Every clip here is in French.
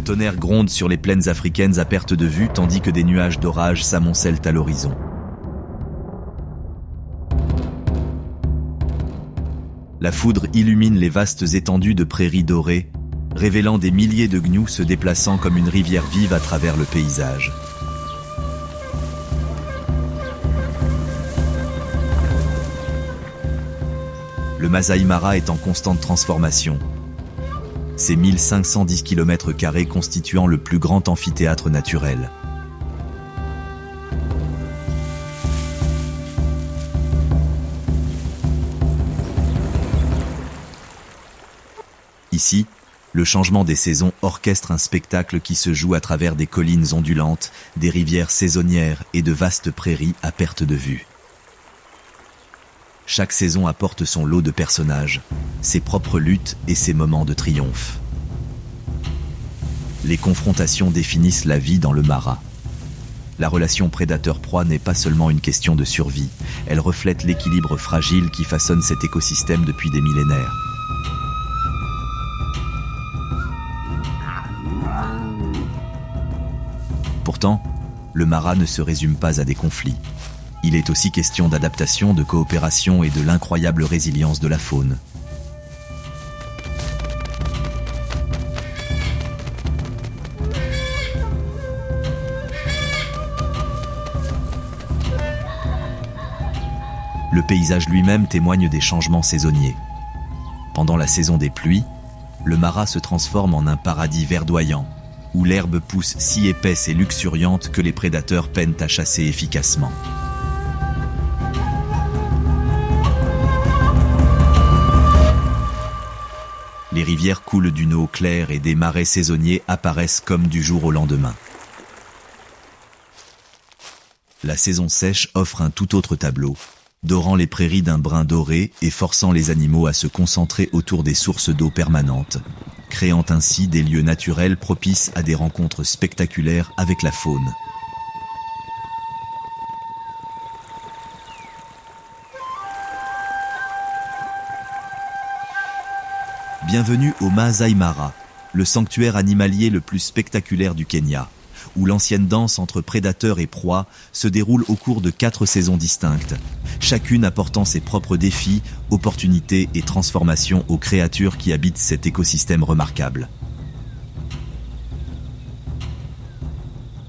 tonnerre gronde sur les plaines africaines à perte de vue tandis que des nuages d'orage s'amoncellent à l'horizon. La foudre illumine les vastes étendues de prairies dorées, révélant des milliers de gnous se déplaçant comme une rivière vive à travers le paysage. Le Masai Mara est en constante transformation. Ses 1510 km² constituant le plus grand amphithéâtre naturel. Ici, le changement des saisons orchestre un spectacle qui se joue à travers des collines ondulantes, des rivières saisonnières et de vastes prairies à perte de vue. Chaque saison apporte son lot de personnages, ses propres luttes et ses moments de triomphe. Les confrontations définissent la vie dans le Mara. La relation prédateur-proie n'est pas seulement une question de survie, elle reflète l'équilibre fragile qui façonne cet écosystème depuis des millénaires. Pourtant, le Mara ne se résume pas à des conflits. Il est aussi question d'adaptation, de coopération et de l'incroyable résilience de la faune. Le paysage lui-même témoigne des changements saisonniers. Pendant la saison des pluies, le Mara se transforme en un paradis verdoyant, où l'herbe pousse si épaisse et luxuriante que les prédateurs peinent à chasser efficacement. Les rivières coulent d'une eau claire et des marais saisonniers apparaissent comme du jour au lendemain. La saison sèche offre un tout autre tableau, dorant les prairies d'un brun doré et forçant les animaux à se concentrer autour des sources d'eau permanentes, créant ainsi des lieux naturels propices à des rencontres spectaculaires avec la faune. Bienvenue au Masai Mara, le sanctuaire animalier le plus spectaculaire du Kenya, où l'ancienne danse entre prédateurs et proies se déroule au cours de 4 saisons distinctes, chacune apportant ses propres défis, opportunités et transformations aux créatures qui habitent cet écosystème remarquable.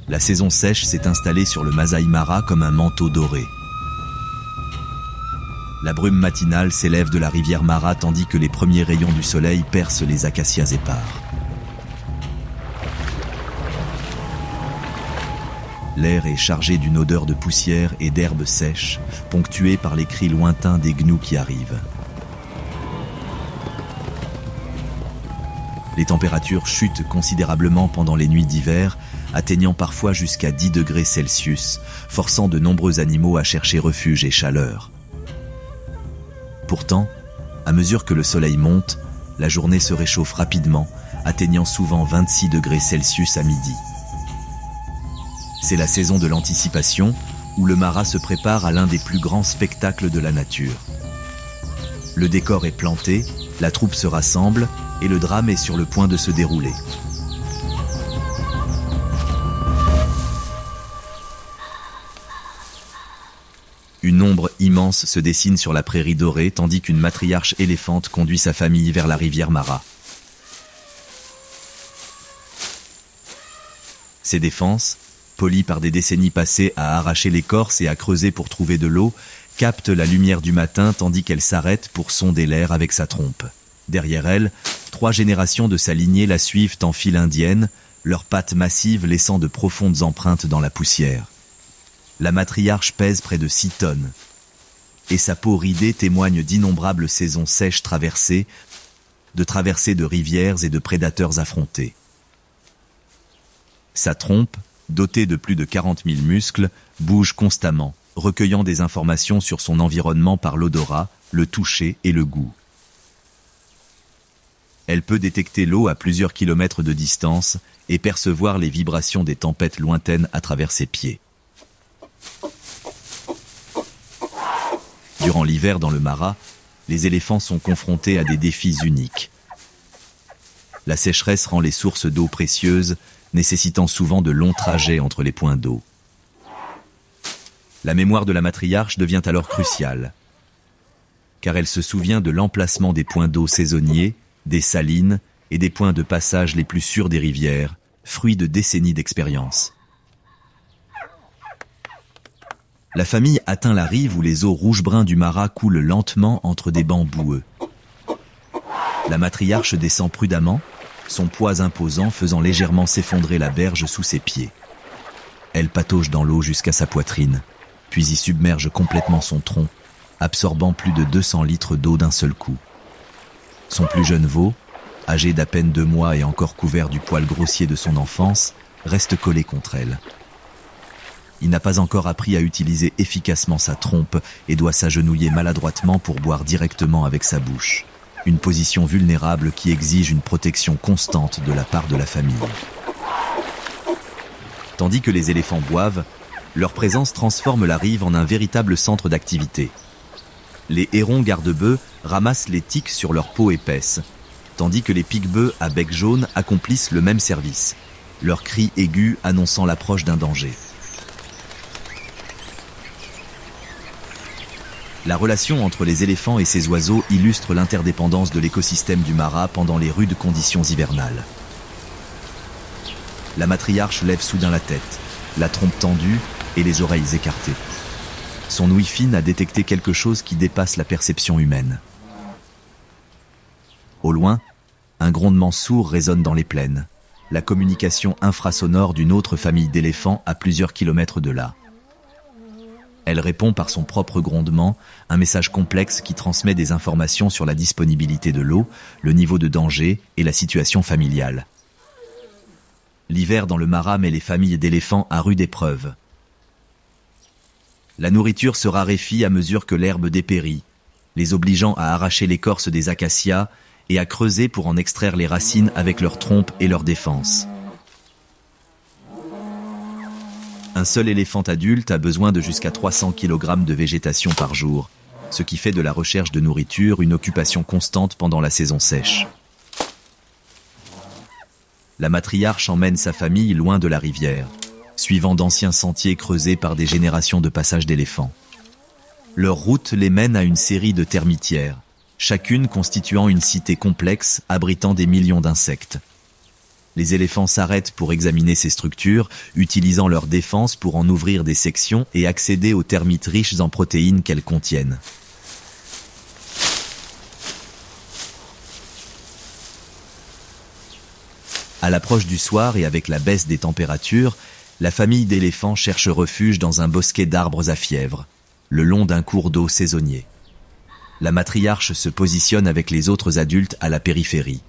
La saison sèche s'est installée sur le Masai Mara comme un manteau doré. La brume matinale s'élève de la rivière Mara tandis que les premiers rayons du soleil percent les acacias épars. L'air est chargé d'une odeur de poussière et d'herbes sèches, ponctuée par les cris lointains des gnous qui arrivent. Les températures chutent considérablement pendant les nuits d'hiver, atteignant parfois jusqu'à 10 degrés Celsius, forçant de nombreux animaux à chercher refuge et chaleur. Pourtant, à mesure que le soleil monte, la journée se réchauffe rapidement, atteignant souvent 26 degrés Celsius à midi. C'est la saison de l'anticipation, où le Mara se prépare à l'un des plus grands spectacles de la nature. Le décor est planté, la troupe se rassemble, et le drame est sur le point de se dérouler. Une ombre immense se dessine sur la prairie dorée, tandis qu'une matriarche éléphante conduit sa famille vers la rivière Mara. Ses défenses, polies par des décennies passées à arracher l'écorce et à creuser pour trouver de l'eau, captent la lumière du matin tandis qu'elle s'arrête pour sonder l'air avec sa trompe. Derrière elle, 3 générations de sa lignée la suivent en file indienne, leurs pattes massives laissant de profondes empreintes dans la poussière. La matriarche pèse près de 6 tonnes, et sa peau ridée témoigne d'innombrables saisons sèches traversées, de traversées de rivières et de prédateurs affrontés. Sa trompe, dotée de plus de 40 000 muscles, bouge constamment, recueillant des informations sur son environnement par l'odorat, le toucher et le goût. Elle peut détecter l'eau à plusieurs kilomètres de distance et percevoir les vibrations des tempêtes lointaines à travers ses pieds. Durant l'hiver dans le Mara, les éléphants sont confrontés à des défis uniques. La sécheresse rend les sources d'eau précieuses, nécessitant souvent de longs trajets entre les points d'eau. La mémoire de la matriarche devient alors cruciale, car elle se souvient de l'emplacement des points d'eau saisonniers, des salines et des points de passage les plus sûrs des rivières, fruits de décennies d'expérience. La famille atteint la rive où les eaux rouge-brun du Marat coulent lentement entre des bancs boueux. La matriarche descend prudemment, son poids imposant faisant légèrement s'effondrer la berge sous ses pieds. Elle patauge dans l'eau jusqu'à sa poitrine, puis y submerge complètement son tronc, absorbant plus de 200 litres d'eau d'un seul coup. Son plus jeune veau, âgé d'à peine 2 mois et encore couvert du poil grossier de son enfance, reste collé contre elle. Il n'a pas encore appris à utiliser efficacement sa trompe et doit s'agenouiller maladroitement pour boire directement avec sa bouche. Une position vulnérable qui exige une protection constante de la part de la famille. Tandis que les éléphants boivent, leur présence transforme la rive en un véritable centre d'activité. Les hérons garde-bœufs ramassent les tiques sur leur peau épaisse, tandis que les pique-bœufs à bec jaune accomplissent le même service, leurs cris aigus annonçant l'approche d'un danger. La relation entre les éléphants et ces oiseaux illustre l'interdépendance de l'écosystème du Marat pendant les rudes conditions hivernales. La matriarche lève soudain la tête, la trompe tendue et les oreilles écartées. Son ouïe fine a détecté quelque chose qui dépasse la perception humaine. Au loin, un grondement sourd résonne dans les plaines, la communication infrasonore d'une autre famille d'éléphants à plusieurs kilomètres de là. Elle répond par son propre grondement, un message complexe qui transmet des informations sur la disponibilité de l'eau, le niveau de danger et la situation familiale. L'hiver dans le Marat met les familles d'éléphants à rude épreuve. La nourriture se raréfie à mesure que l'herbe dépérit, les obligeant à arracher l'écorce des acacias et à creuser pour en extraire les racines avec leurs trompes et leurs défenses. Un seul éléphant adulte a besoin de jusqu'à 300 kg de végétation par jour, ce qui fait de la recherche de nourriture une occupation constante pendant la saison sèche. La matriarche emmène sa famille loin de la rivière, suivant d'anciens sentiers creusés par des générations de passages d'éléphants. Leur route les mène à une série de termitières, chacune constituant une cité complexe abritant des millions d'insectes. Les éléphants s'arrêtent pour examiner ces structures, utilisant leur défense pour en ouvrir des sections et accéder aux termites riches en protéines qu'elles contiennent. À l'approche du soir et avec la baisse des températures, la famille d'éléphants cherche refuge dans un bosquet d'arbres à fièvre, le long d'un cours d'eau saisonnier. La matriarche se positionne avec les autres adultes à la périphérie,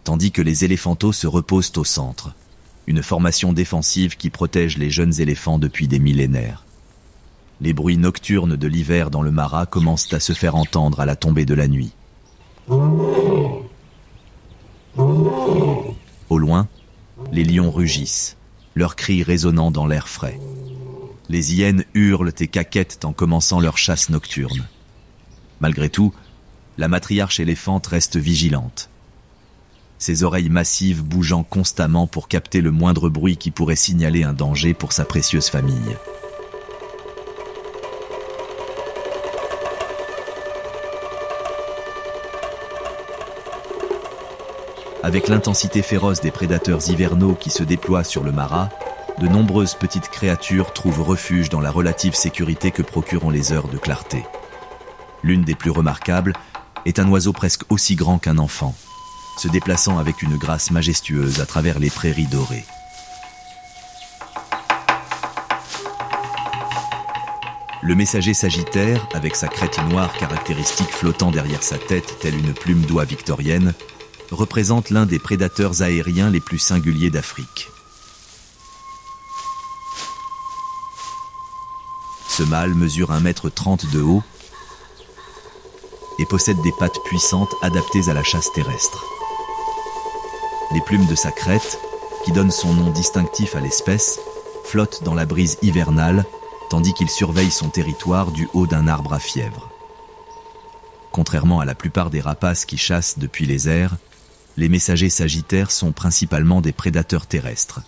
tandis que les éléphantos se reposent au centre, une formation défensive qui protège les jeunes éléphants depuis des millénaires. Les bruits nocturnes de l'hiver dans le Marat commencent à se faire entendre à la tombée de la nuit. Au loin, les lions rugissent, leurs cris résonnant dans l'air frais. Les hyènes hurlent et caquettent en commençant leur chasse nocturne. Malgré tout, la matriarche éléphante reste vigilante, ses oreilles massives bougeant constamment pour capter le moindre bruit qui pourrait signaler un danger pour sa précieuse famille. Avec l'intensité féroce des prédateurs hivernaux qui se déploient sur le Marat, de nombreuses petites créatures trouvent refuge dans la relative sécurité que procurent les heures de clarté. L'une des plus remarquables est un oiseau presque aussi grand qu'un enfant, se déplaçant avec une grâce majestueuse à travers les prairies dorées. Le messager sagittaire, avec sa crête noire caractéristique flottant derrière sa tête telle une plume d'oie victorienne, représente l'un des prédateurs aériens les plus singuliers d'Afrique. Ce mâle mesure 1,30 m de haut et possède des pattes puissantes adaptées à la chasse terrestre. Les plumes de sa crête, qui donnent son nom distinctif à l'espèce, flottent dans la brise hivernale, tandis qu'il surveille son territoire du haut d'un arbre à fièvre. Contrairement à la plupart des rapaces qui chassent depuis les airs, Les messagers sagittaires sont principalement des prédateurs terrestres,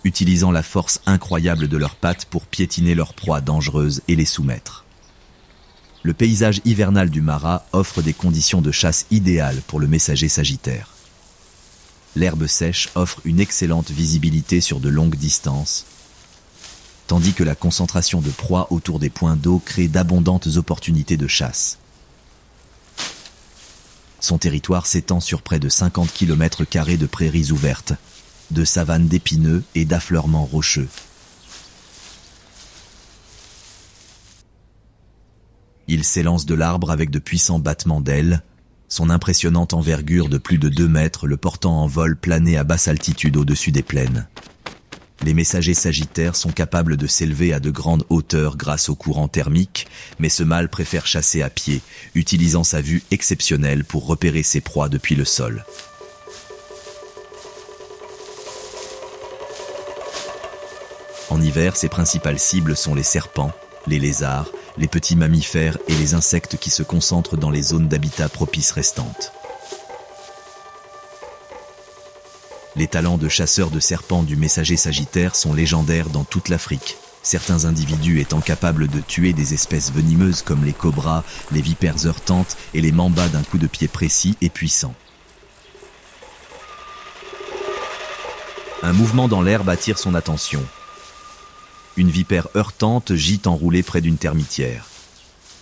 utilisant la force incroyable de leurs pattes pour piétiner leurs proies dangereuses et les soumettre. Le paysage hivernal du Marat offre des conditions de chasse idéales pour le messager sagittaire. L'herbe sèche offre une excellente visibilité sur de longues distances, tandis que la concentration de proies autour des points d'eau crée d'abondantes opportunités de chasse. Son territoire s'étend sur près de 50 km² de prairies ouvertes, de savanes d'épineux et d'affleurements rocheux. Il s'élance de l'arbre avec de puissants battements d'ailes, son impressionnante envergure de plus de 2 mètres le portant en vol plané à basse altitude au-dessus des plaines. Les messagers sagittaires sont capables de s'élever à de grandes hauteurs grâce au courant thermique, mais ce mâle préfère chasser à pied, utilisant sa vue exceptionnelle pour repérer ses proies depuis le sol. En hiver, ses principales cibles sont les serpents, les lézards, les petits mammifères et les insectes qui se concentrent dans les zones d'habitat propices restantes. Les talents de chasseur de serpents du messager sagittaire sont légendaires dans toute l'Afrique, certains individus étant capables de tuer des espèces venimeuses comme les cobras, les vipères heurtantes et les mambas d'un coup de pied précis et puissant. Un mouvement dans l'herbe attire son attention. Une vipère heurtante gît enroulée près d'une termitière.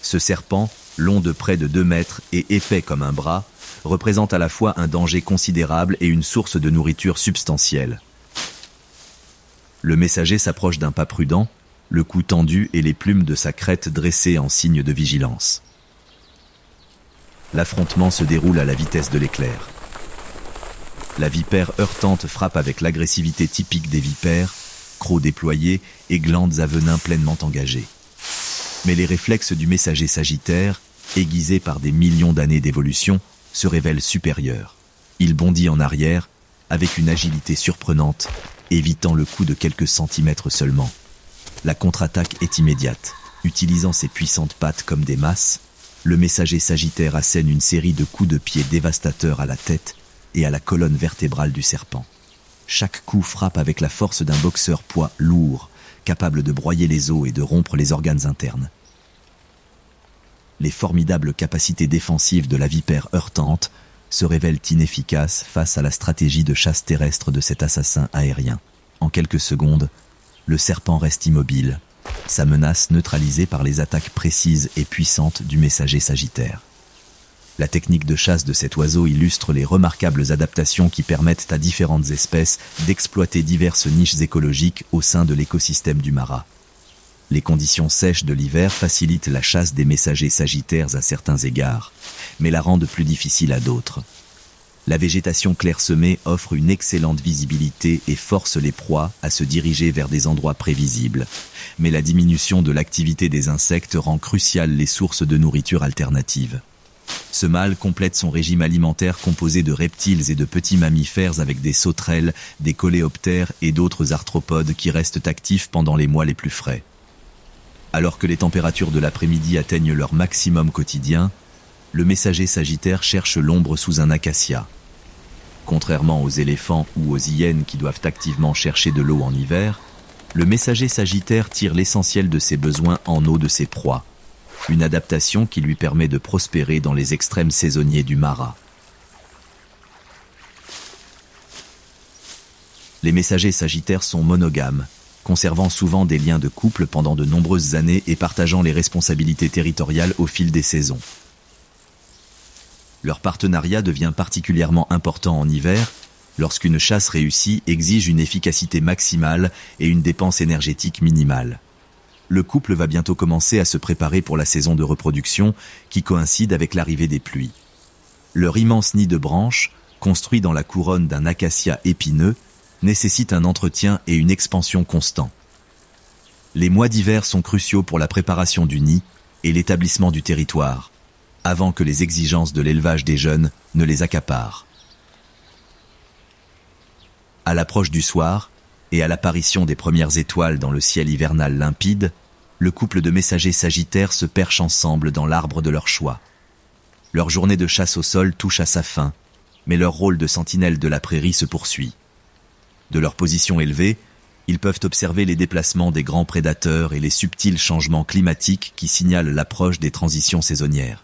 Ce serpent, long de près de 2 mètres et épais comme un bras, représente à la fois un danger considérable et une source de nourriture substantielle. Le messager s'approche d'un pas prudent, le cou tendu et les plumes de sa crête dressées en signe de vigilance. L'affrontement se déroule à la vitesse de l'éclair. La vipère heurtante frappe avec l'agressivité typique des vipères, crocs déployés et glandes à venin pleinement engagées. Mais les réflexes du messager sagittaire, aiguisés par des millions d'années d'évolution, se révèle supérieur. Il bondit en arrière, avec une agilité surprenante, évitant le coup de quelques centimètres seulement. La contre-attaque est immédiate. Utilisant ses puissantes pattes comme des masses, le messager sagittaire assène une série de coups de pied dévastateurs à la tête et à la colonne vertébrale du serpent. Chaque coup frappe avec la force d'un boxeur poids lourd, capable de broyer les os et de rompre les organes internes. Les formidables capacités défensives de la vipère heurtante se révèlent inefficaces face à la stratégie de chasse terrestre de cet assassin aérien. En quelques secondes, le serpent reste immobile, sa menace neutralisée par les attaques précises et puissantes du messager sagittaire. La technique de chasse de cet oiseau illustre les remarquables adaptations qui permettent à différentes espèces d'exploiter diverses niches écologiques au sein de l'écosystème du Marat. Les conditions sèches de l'hiver facilitent la chasse des messagers sagittaires à certains égards, mais la rendent plus difficile à d'autres. La végétation clairsemée offre une excellente visibilité et force les proies à se diriger vers des endroits prévisibles, mais la diminution de l'activité des insectes rend cruciales les sources de nourriture alternatives. Ce mâle complète son régime alimentaire composé de reptiles et de petits mammifères avec des sauterelles, des coléoptères et d'autres arthropodes qui restent actifs pendant les mois les plus frais. Alors que les températures de l'après-midi atteignent leur maximum quotidien, le messager sagittaire cherche l'ombre sous un acacia. Contrairement aux éléphants ou aux hyènes qui doivent activement chercher de l'eau en hiver, le messager sagittaire tire l'essentiel de ses besoins en eau de ses proies, une adaptation qui lui permet de prospérer dans les extrêmes saisonniers du Marat. Les messagers sagittaires sont monogames, conservant souvent des liens de couple pendant de nombreuses années et partageant les responsabilités territoriales au fil des saisons. Leur partenariat devient particulièrement important en hiver, lorsqu'une chasse réussie exige une efficacité maximale et une dépense énergétique minimale. Le couple va bientôt commencer à se préparer pour la saison de reproduction qui coïncide avec l'arrivée des pluies. Leur immense nid de branches, construit dans la couronne d'un acacia épineux, nécessite un entretien et une expansion constants. Les mois d'hiver sont cruciaux pour la préparation du nid et l'établissement du territoire, avant que les exigences de l'élevage des jeunes ne les accaparent. À l'approche du soir, et à l'apparition des premières étoiles dans le ciel hivernal limpide, le couple de messagers sagittaires se perche ensemble dans l'arbre de leur choix. Leur journée de chasse au sol touche à sa fin, mais leur rôle de sentinelle de la prairie se poursuit. De leur position élevée, ils peuvent observer les déplacements des grands prédateurs et les subtils changements climatiques qui signalent l'approche des transitions saisonnières.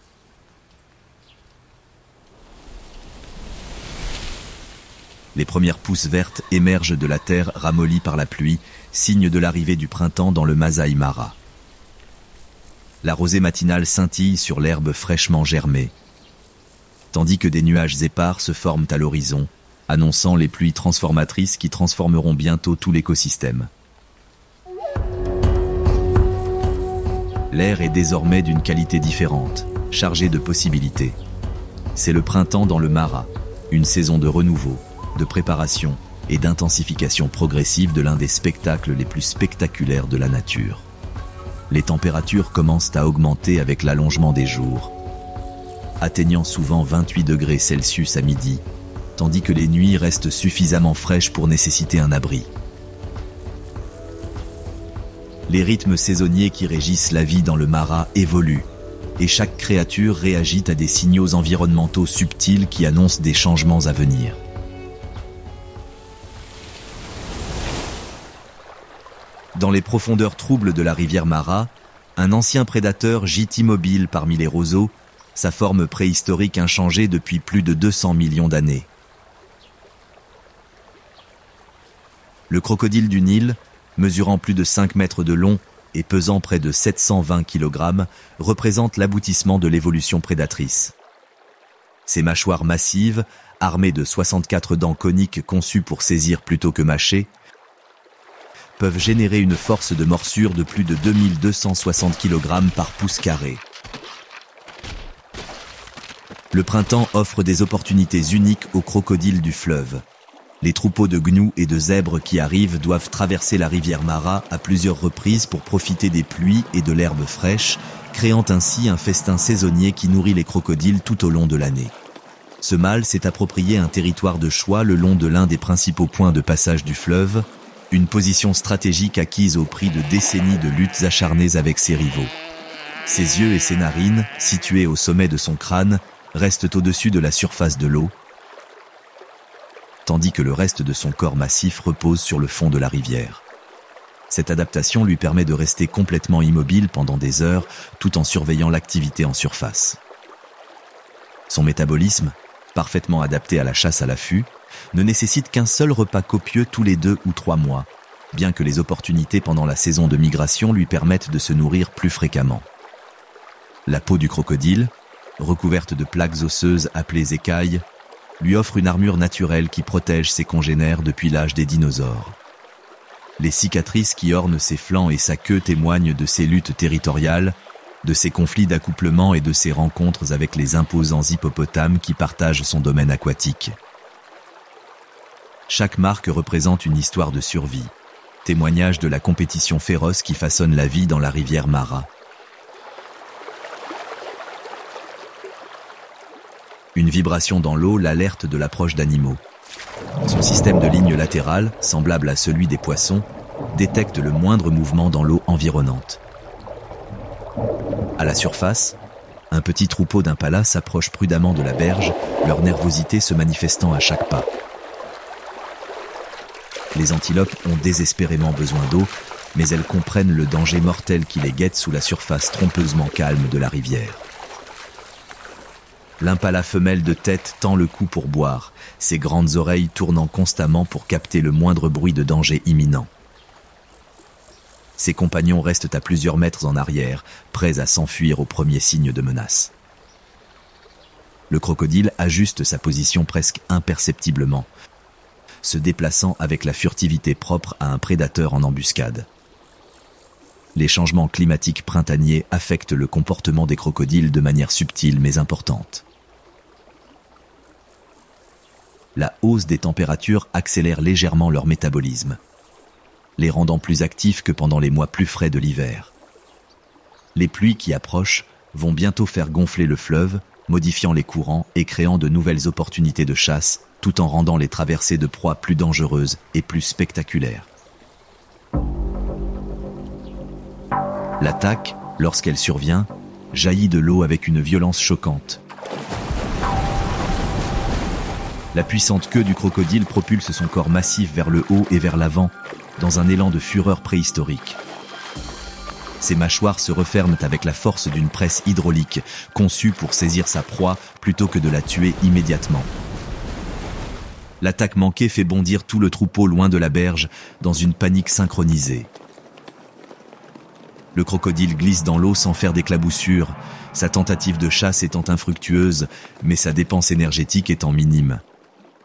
Les premières pousses vertes émergent de la terre ramollie par la pluie, signe de l'arrivée du printemps dans le Masai Mara. La rosée matinale scintille sur l'herbe fraîchement germée, tandis que des nuages épars se forment à l'horizon, annonçant les pluies transformatrices qui transformeront bientôt tout l'écosystème. L'air est désormais d'une qualité différente, chargé de possibilités. C'est le printemps dans le Mara, une saison de renouveau, de préparation et d'intensification progressive de l'un des spectacles les plus spectaculaires de la nature. Les températures commencent à augmenter avec l'allongement des jours, atteignant souvent 28 degrés Celsius à midi, tandis que les nuits restent suffisamment fraîches pour nécessiter un abri. Les rythmes saisonniers qui régissent la vie dans le Mara évoluent, et chaque créature réagit à des signaux environnementaux subtils qui annoncent des changements à venir. Dans les profondeurs troubles de la rivière Mara, un ancien prédateur gît immobile parmi les roseaux, sa forme préhistorique inchangée depuis plus de 200 millions d'années. Le crocodile du Nil, mesurant plus de 5 mètres de long et pesant près de 720 kg, représente l'aboutissement de l'évolution prédatrice. Ses mâchoires massives, armées de 64 dents coniques conçues pour saisir plutôt que mâcher, peuvent générer une force de morsure de plus de 2260 kg par pouce carré. Le printemps offre des opportunités uniques aux crocodiles du fleuve. Les troupeaux de gnous et de zèbres qui arrivent doivent traverser la rivière Mara à plusieurs reprises pour profiter des pluies et de l'herbe fraîche, créant ainsi un festin saisonnier qui nourrit les crocodiles tout au long de l'année. Ce mâle s'est approprié un territoire de choix le long de l'un des principaux points de passage du fleuve, une position stratégique acquise au prix de décennies de luttes acharnées avec ses rivaux. Ses yeux et ses narines, situés au sommet de son crâne, restent au-dessus de la surface de l'eau, tandis que le reste de son corps massif repose sur le fond de la rivière. Cette adaptation lui permet de rester complètement immobile pendant des heures, tout en surveillant l'activité en surface. Son métabolisme, parfaitement adapté à la chasse à l'affût, ne nécessite qu'un seul repas copieux tous les 2 ou 3 mois, bien que les opportunités pendant la saison de migration lui permettent de se nourrir plus fréquemment. La peau du crocodile, recouverte de plaques osseuses appelées écailles, lui offre une armure naturelle qui protège ses congénères depuis l'âge des dinosaures. Les cicatrices qui ornent ses flancs et sa queue témoignent de ses luttes territoriales, de ses conflits d'accouplement et de ses rencontres avec les imposants hippopotames qui partagent son domaine aquatique. Chaque marque représente une histoire de survie, témoignage de la compétition féroce qui façonne la vie dans la rivière Mara. Une vibration dans l'eau l'alerte de l'approche d'animaux. Son système de lignes latérales, semblable à celui des poissons, détecte le moindre mouvement dans l'eau environnante. À la surface, un petit troupeau d'impalas s'approche prudemment de la berge, leur nervosité se manifestant à chaque pas. Les antilopes ont désespérément besoin d'eau, mais elles comprennent le danger mortel qui les guette sous la surface trompeusement calme de la rivière. L'impala femelle de tête tend le cou pour boire, ses grandes oreilles tournant constamment pour capter le moindre bruit de danger imminent. Ses compagnons restent à plusieurs mètres en arrière, prêts à s'enfuir au premier signe de menace. Le crocodile ajuste sa position presque imperceptiblement, se déplaçant avec la furtivité propre à un prédateur en embuscade. Les changements climatiques printaniers affectent le comportement des crocodiles de manière subtile mais importante. La hausse des températures accélère légèrement leur métabolisme, les rendant plus actifs que pendant les mois plus frais de l'hiver. Les pluies qui approchent vont bientôt faire gonfler le fleuve, modifiant les courants et créant de nouvelles opportunités de chasse, tout en rendant les traversées de proies plus dangereuses et plus spectaculaires. L'attaque, lorsqu'elle survient, jaillit de l'eau avec une violence choquante. La puissante queue du crocodile propulse son corps massif vers le haut et vers l'avant, dans un élan de fureur préhistorique. Ses mâchoires se referment avec la force d'une presse hydraulique, conçue pour saisir sa proie plutôt que de la tuer immédiatement. L'attaque manquée fait bondir tout le troupeau loin de la berge, dans une panique synchronisée. Le crocodile glisse dans l'eau sans faire d'éclaboussure, sa tentative de chasse étant infructueuse, mais sa dépense énergétique étant minime.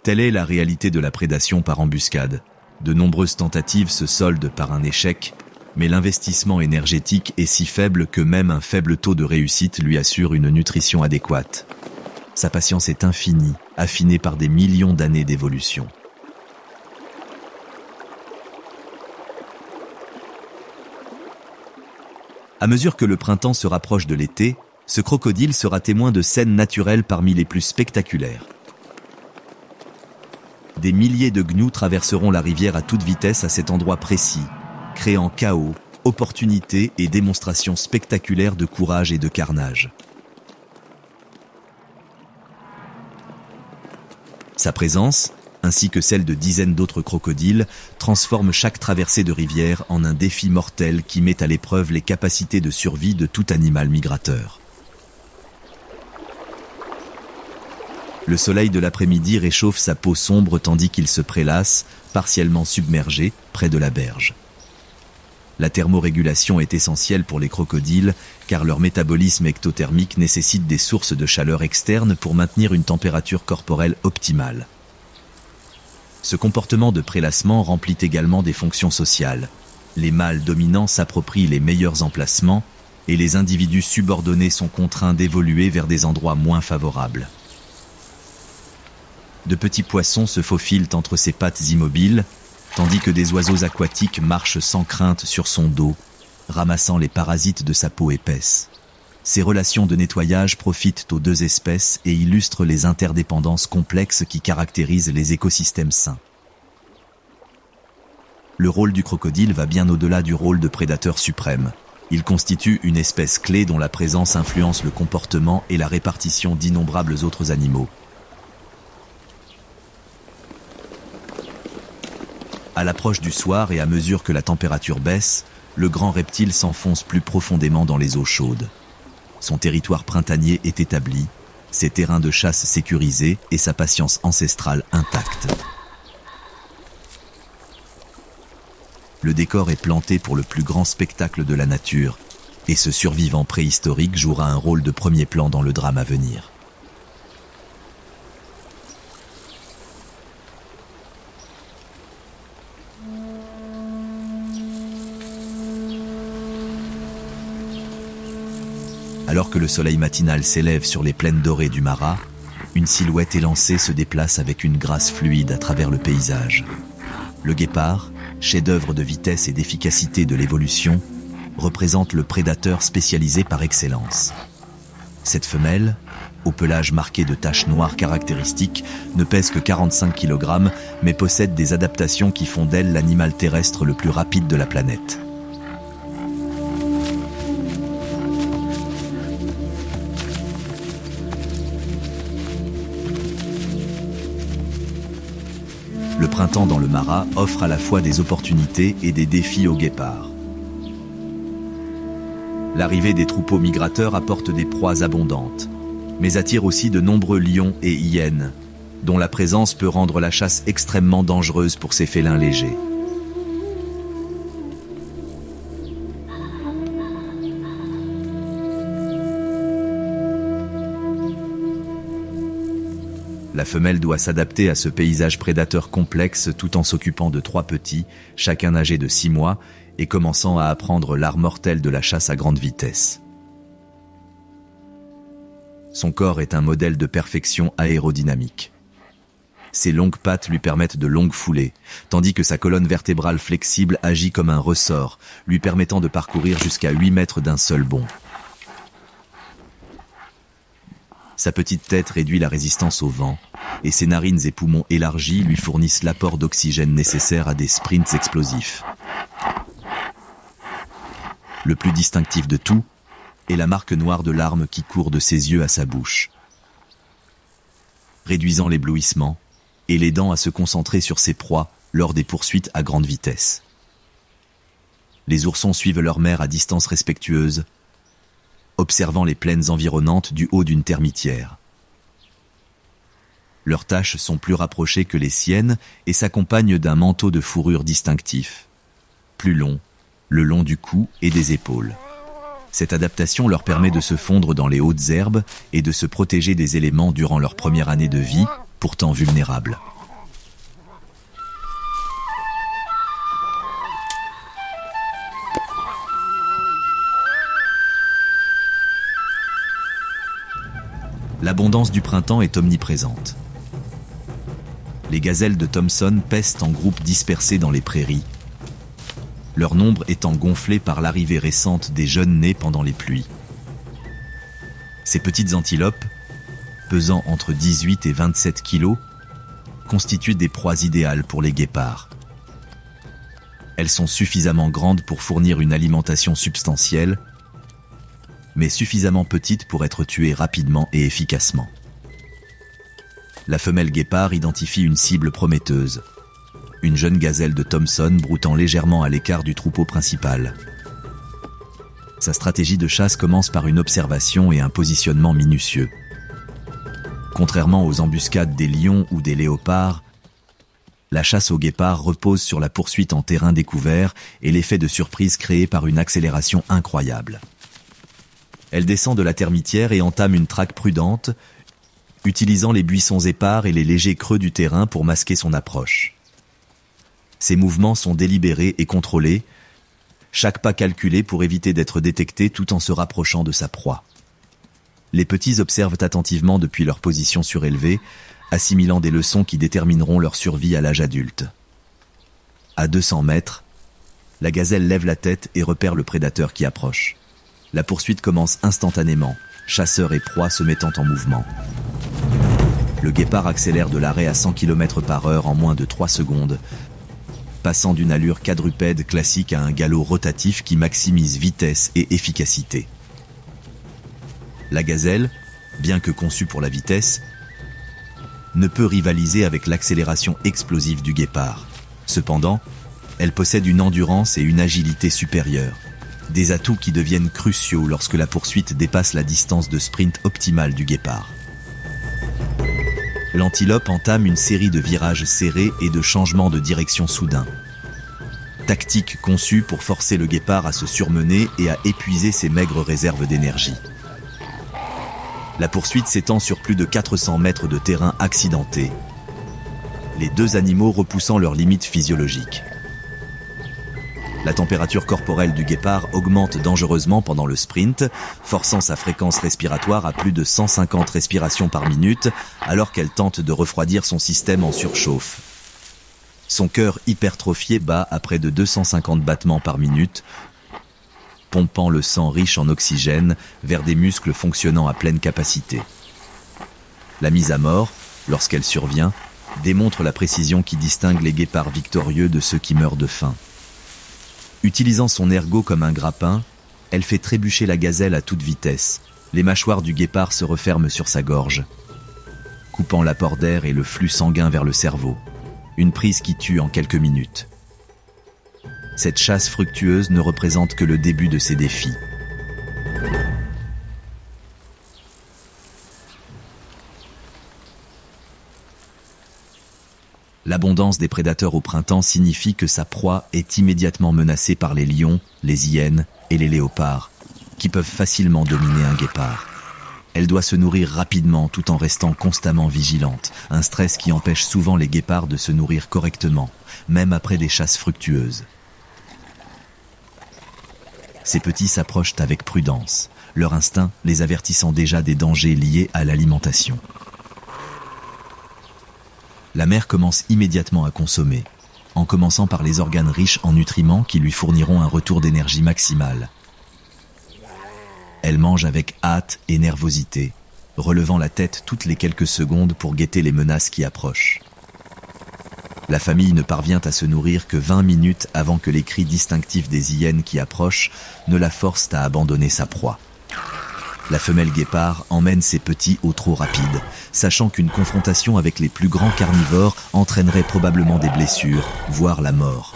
Telle est la réalité de la prédation par embuscade. De nombreuses tentatives se soldent par un échec, mais l'investissement énergétique est si faible que même un faible taux de réussite lui assure une nutrition adéquate. Sa patience est infinie, affinée par des millions d'années d'évolution. À mesure que le printemps se rapproche de l'été, ce crocodile sera témoin de scènes naturelles parmi les plus spectaculaires. Des milliers de gnous traverseront la rivière à toute vitesse à cet endroit précis, créant chaos, opportunités et démonstrations spectaculaires de courage et de carnage. Sa présence, ainsi que celle de dizaines d'autres crocodiles, transforme chaque traversée de rivière en un défi mortel qui met à l'épreuve les capacités de survie de tout animal migrateur. Le soleil de l'après-midi réchauffe sa peau sombre tandis qu'il se prélasse, partiellement submergé, près de la berge. La thermorégulation est essentielle pour les crocodiles car leur métabolisme ectothermique nécessite des sources de chaleur externes pour maintenir une température corporelle optimale. Ce comportement de prélassement remplit également des fonctions sociales. Les mâles dominants s'approprient les meilleurs emplacements et les individus subordonnés sont contraints d'évoluer vers des endroits moins favorables. De petits poissons se faufilent entre ses pattes immobiles, tandis que des oiseaux aquatiques marchent sans crainte sur son dos, ramassant les parasites de sa peau épaisse. Ces relations de nettoyage profitent aux deux espèces et illustrent les interdépendances complexes qui caractérisent les écosystèmes sains. Le rôle du crocodile va bien au-delà du rôle de prédateur suprême. Il constitue une espèce clé dont la présence influence le comportement et la répartition d'innombrables autres animaux. À l'approche du soir et à mesure que la température baisse, le grand reptile s'enfonce plus profondément dans les eaux chaudes. Son territoire printanier est établi, ses terrains de chasse sécurisés et sa patience ancestrale intacte. Le décor est planté pour le plus grand spectacle de la nature, et ce survivant préhistorique jouera un rôle de premier plan dans le drame à venir. Alors que le soleil matinal s'élève sur les plaines dorées du Mara, une silhouette élancée se déplace avec une grâce fluide à travers le paysage. Le guépard, chef-d'œuvre de vitesse et d'efficacité de l'évolution, représente le prédateur spécialisé par excellence. Cette femelle, au pelage marqué de taches noires caractéristiques, ne pèse que 45 kg, mais possède des adaptations qui font d'elle l'animal terrestre le plus rapide de la planète. Le printemps dans le Mara offre à la fois des opportunités et des défis aux guépards. L'arrivée des troupeaux migrateurs apporte des proies abondantes, mais attire aussi de nombreux lions et hyènes, dont la présence peut rendre la chasse extrêmement dangereuse pour ces félins légers. La femelle doit s'adapter à ce paysage prédateur complexe tout en s'occupant de 3 petits, chacun âgé de 6 mois, et commençant à apprendre l'art mortel de la chasse à grande vitesse. Son corps est un modèle de perfection aérodynamique. Ses longues pattes lui permettent de longues foulées, tandis que sa colonne vertébrale flexible agit comme un ressort, lui permettant de parcourir jusqu'à 8 mètres d'un seul bond. Sa petite tête réduit la résistance au vent, et ses narines et poumons élargis lui fournissent l'apport d'oxygène nécessaire à des sprints explosifs. Le plus distinctif de tout est la marque noire de larmes qui court de ses yeux à sa bouche. Réduisant l'éblouissement, et l'aidant à se concentrer sur ses proies lors des poursuites à grande vitesse. Les oursons suivent leur mère à distance respectueuse, observant les plaines environnantes du haut d'une termitière. Leurs taches sont plus rapprochées que les siennes et s'accompagnent d'un manteau de fourrure distinctif, plus long, le long du cou et des épaules. Cette adaptation leur permet de se fondre dans les hautes herbes et de se protéger des éléments durant leur première année de vie, pourtant vulnérables. L'abondance du printemps est omniprésente. Les gazelles de Thomson pestent en groupes dispersés dans les prairies, leur nombre étant gonflé par l'arrivée récente des jeunes nés pendant les pluies. Ces petites antilopes, pesant entre 18 et 27 kilos, constituent des proies idéales pour les guépards. Elles sont suffisamment grandes pour fournir une alimentation substantielle, mais suffisamment petites pour être tuées rapidement et efficacement. La femelle guépard identifie une cible prometteuse, une jeune gazelle de Thomson broutant légèrement à l'écart du troupeau principal. Sa stratégie de chasse commence par une observation et un positionnement minutieux. Contrairement aux embuscades des lions ou des léopards, la chasse au guépard repose sur la poursuite en terrain découvert et l'effet de surprise créé par une accélération incroyable. Elle descend de la termitière et entame une traque prudente, utilisant les buissons épars et les légers creux du terrain pour masquer son approche. Ses mouvements sont délibérés et contrôlés, chaque pas calculé pour éviter d'être détecté tout en se rapprochant de sa proie. Les petits observent attentivement depuis leur position surélevée, assimilant des leçons qui détermineront leur survie à l'âge adulte. À 200 mètres, la gazelle lève la tête et repère le prédateur qui approche. La poursuite commence instantanément, chasseurs et proies se mettant en mouvement. Le guépard accélère de l'arrêt à 100 km/h en moins de 3 secondes, passant d'une allure quadrupède classique à un galop rotatif qui maximise vitesse et efficacité. La gazelle, bien que conçue pour la vitesse, ne peut rivaliser avec l'accélération explosive du guépard. Cependant, elle possède une endurance et une agilité supérieures, des atouts qui deviennent cruciaux lorsque la poursuite dépasse la distance de sprint optimale du guépard. L'antilope entame une série de virages serrés et de changements de direction soudains. Tactique conçue pour forcer le guépard à se surmener et à épuiser ses maigres réserves d'énergie. La poursuite s'étend sur plus de 400 mètres de terrain accidenté, les deux animaux repoussant leurs limites physiologiques. La température corporelle du guépard augmente dangereusement pendant le sprint, forçant sa fréquence respiratoire à plus de 150 respirations par minute, alors qu'elle tente de refroidir son système en surchauffe. Son cœur hypertrophié bat à près de 250 battements par minute, pompant le sang riche en oxygène vers des muscles fonctionnant à pleine capacité. La mise à mort, lorsqu'elle survient, démontre la précision qui distingue les guépards victorieux de ceux qui meurent de faim. Utilisant son ergot comme un grappin, elle fait trébucher la gazelle à toute vitesse. Les mâchoires du guépard se referment sur sa gorge, coupant l'apport d'air et le flux sanguin vers le cerveau. Une prise qui tue en quelques minutes. Cette chasse fructueuse ne représente que le début de ses défis. L'abondance des prédateurs au printemps signifie que sa proie est immédiatement menacée par les lions, les hyènes et les léopards, qui peuvent facilement dominer un guépard. Elle doit se nourrir rapidement tout en restant constamment vigilante, un stress qui empêche souvent les guépards de se nourrir correctement, même après des chasses fructueuses. Ces petits s'approchent avec prudence, leur instinct les avertissant déjà des dangers liés à l'alimentation. La mère commence immédiatement à consommer, en commençant par les organes riches en nutriments qui lui fourniront un retour d'énergie maximale. Elle mange avec hâte et nervosité, relevant la tête toutes les quelques secondes pour guetter les menaces qui approchent. La famille ne parvient à se nourrir que 20 minutes avant que les cris distinctifs des hyènes qui approchent ne la forcent à abandonner sa proie. La femelle guépard emmène ses petits au trot rapide, sachant qu'une confrontation avec les plus grands carnivores entraînerait probablement des blessures, voire la mort.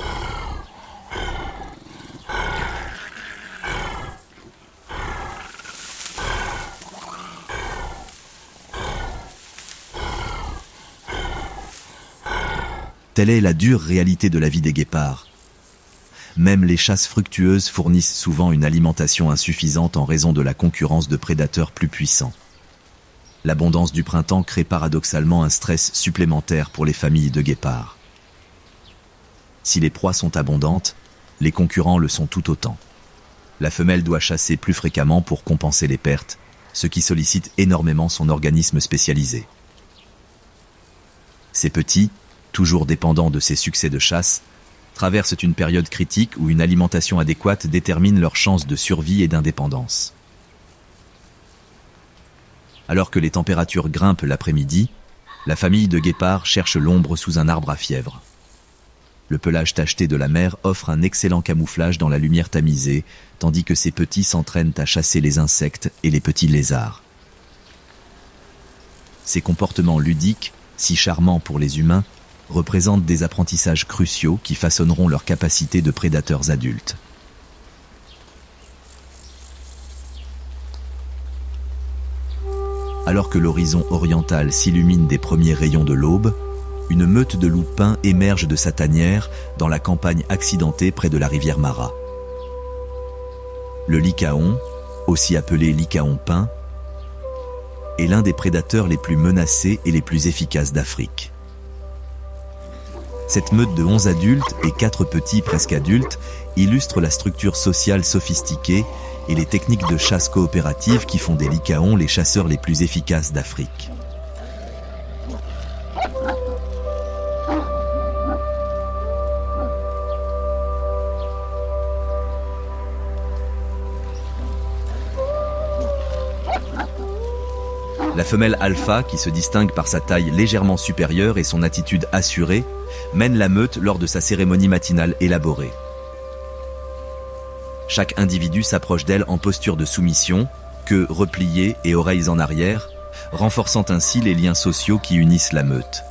Telle est la dure réalité de la vie des guépards. Même les chasses fructueuses fournissent souvent une alimentation insuffisante en raison de la concurrence de prédateurs plus puissants. L'abondance du printemps crée paradoxalement un stress supplémentaire pour les familles de guépards. Si les proies sont abondantes, les concurrents le sont tout autant. La femelle doit chasser plus fréquemment pour compenser les pertes, ce qui sollicite énormément son organisme spécialisé. Ces petits, toujours dépendants de ces succès de chasse, traversent une période critique où une alimentation adéquate détermine leurs chances de survie et d'indépendance. Alors que les températures grimpent l'après-midi, la famille de guépards cherche l'ombre sous un arbre à fièvre. Le pelage tacheté de la mer offre un excellent camouflage dans la lumière tamisée, tandis que ces petits s'entraînent à chasser les insectes et les petits lézards. Ces comportements ludiques, si charmants pour les humains, représentent des apprentissages cruciaux qui façonneront leur capacité de prédateurs adultes. Alors que l'horizon oriental s'illumine des premiers rayons de l'aube, une meute de loups pins émerge de sa tanière dans la campagne accidentée près de la rivière Mara. Le lycaon, aussi appelé lycaon pin, est l'un des prédateurs les plus menacés et les plus efficaces d'Afrique. Cette meute de 11 adultes et 4 petits presque adultes illustre la structure sociale sophistiquée et les techniques de chasse coopérative qui font des lycaons les chasseurs les plus efficaces d'Afrique. La femelle alpha, qui se distingue par sa taille légèrement supérieure et son attitude assurée, mène la meute lors de sa cérémonie matinale élaborée. Chaque individu s'approche d'elle en posture de soumission, queue repliée et oreilles en arrière, renforçant ainsi les liens sociaux qui unissent la meute.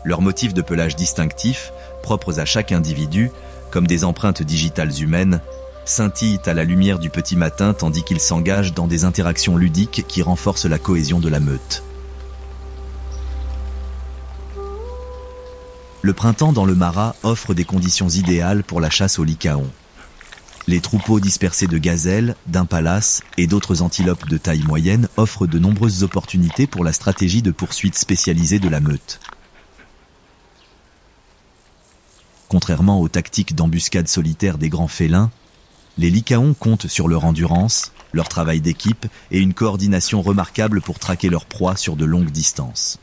Leurs motifs de pelage distinctifs, propres à chaque individu, comme des empreintes digitales humaines, scintillent à la lumière du petit matin tandis qu'ils s'engagent dans des interactions ludiques qui renforcent la cohésion de la meute. Le printemps dans le Mara offre des conditions idéales pour la chasse au lycaon. Les troupeaux dispersés de gazelles, d'impalas et d'autres antilopes de taille moyenne offrent de nombreuses opportunités pour la stratégie de poursuite spécialisée de la meute. Contrairement aux tactiques d'embuscade solitaire des grands félins, les lycaons comptent sur leur endurance, leur travail d'équipe et une coordination remarquable pour traquer leurs proies sur de longues distances.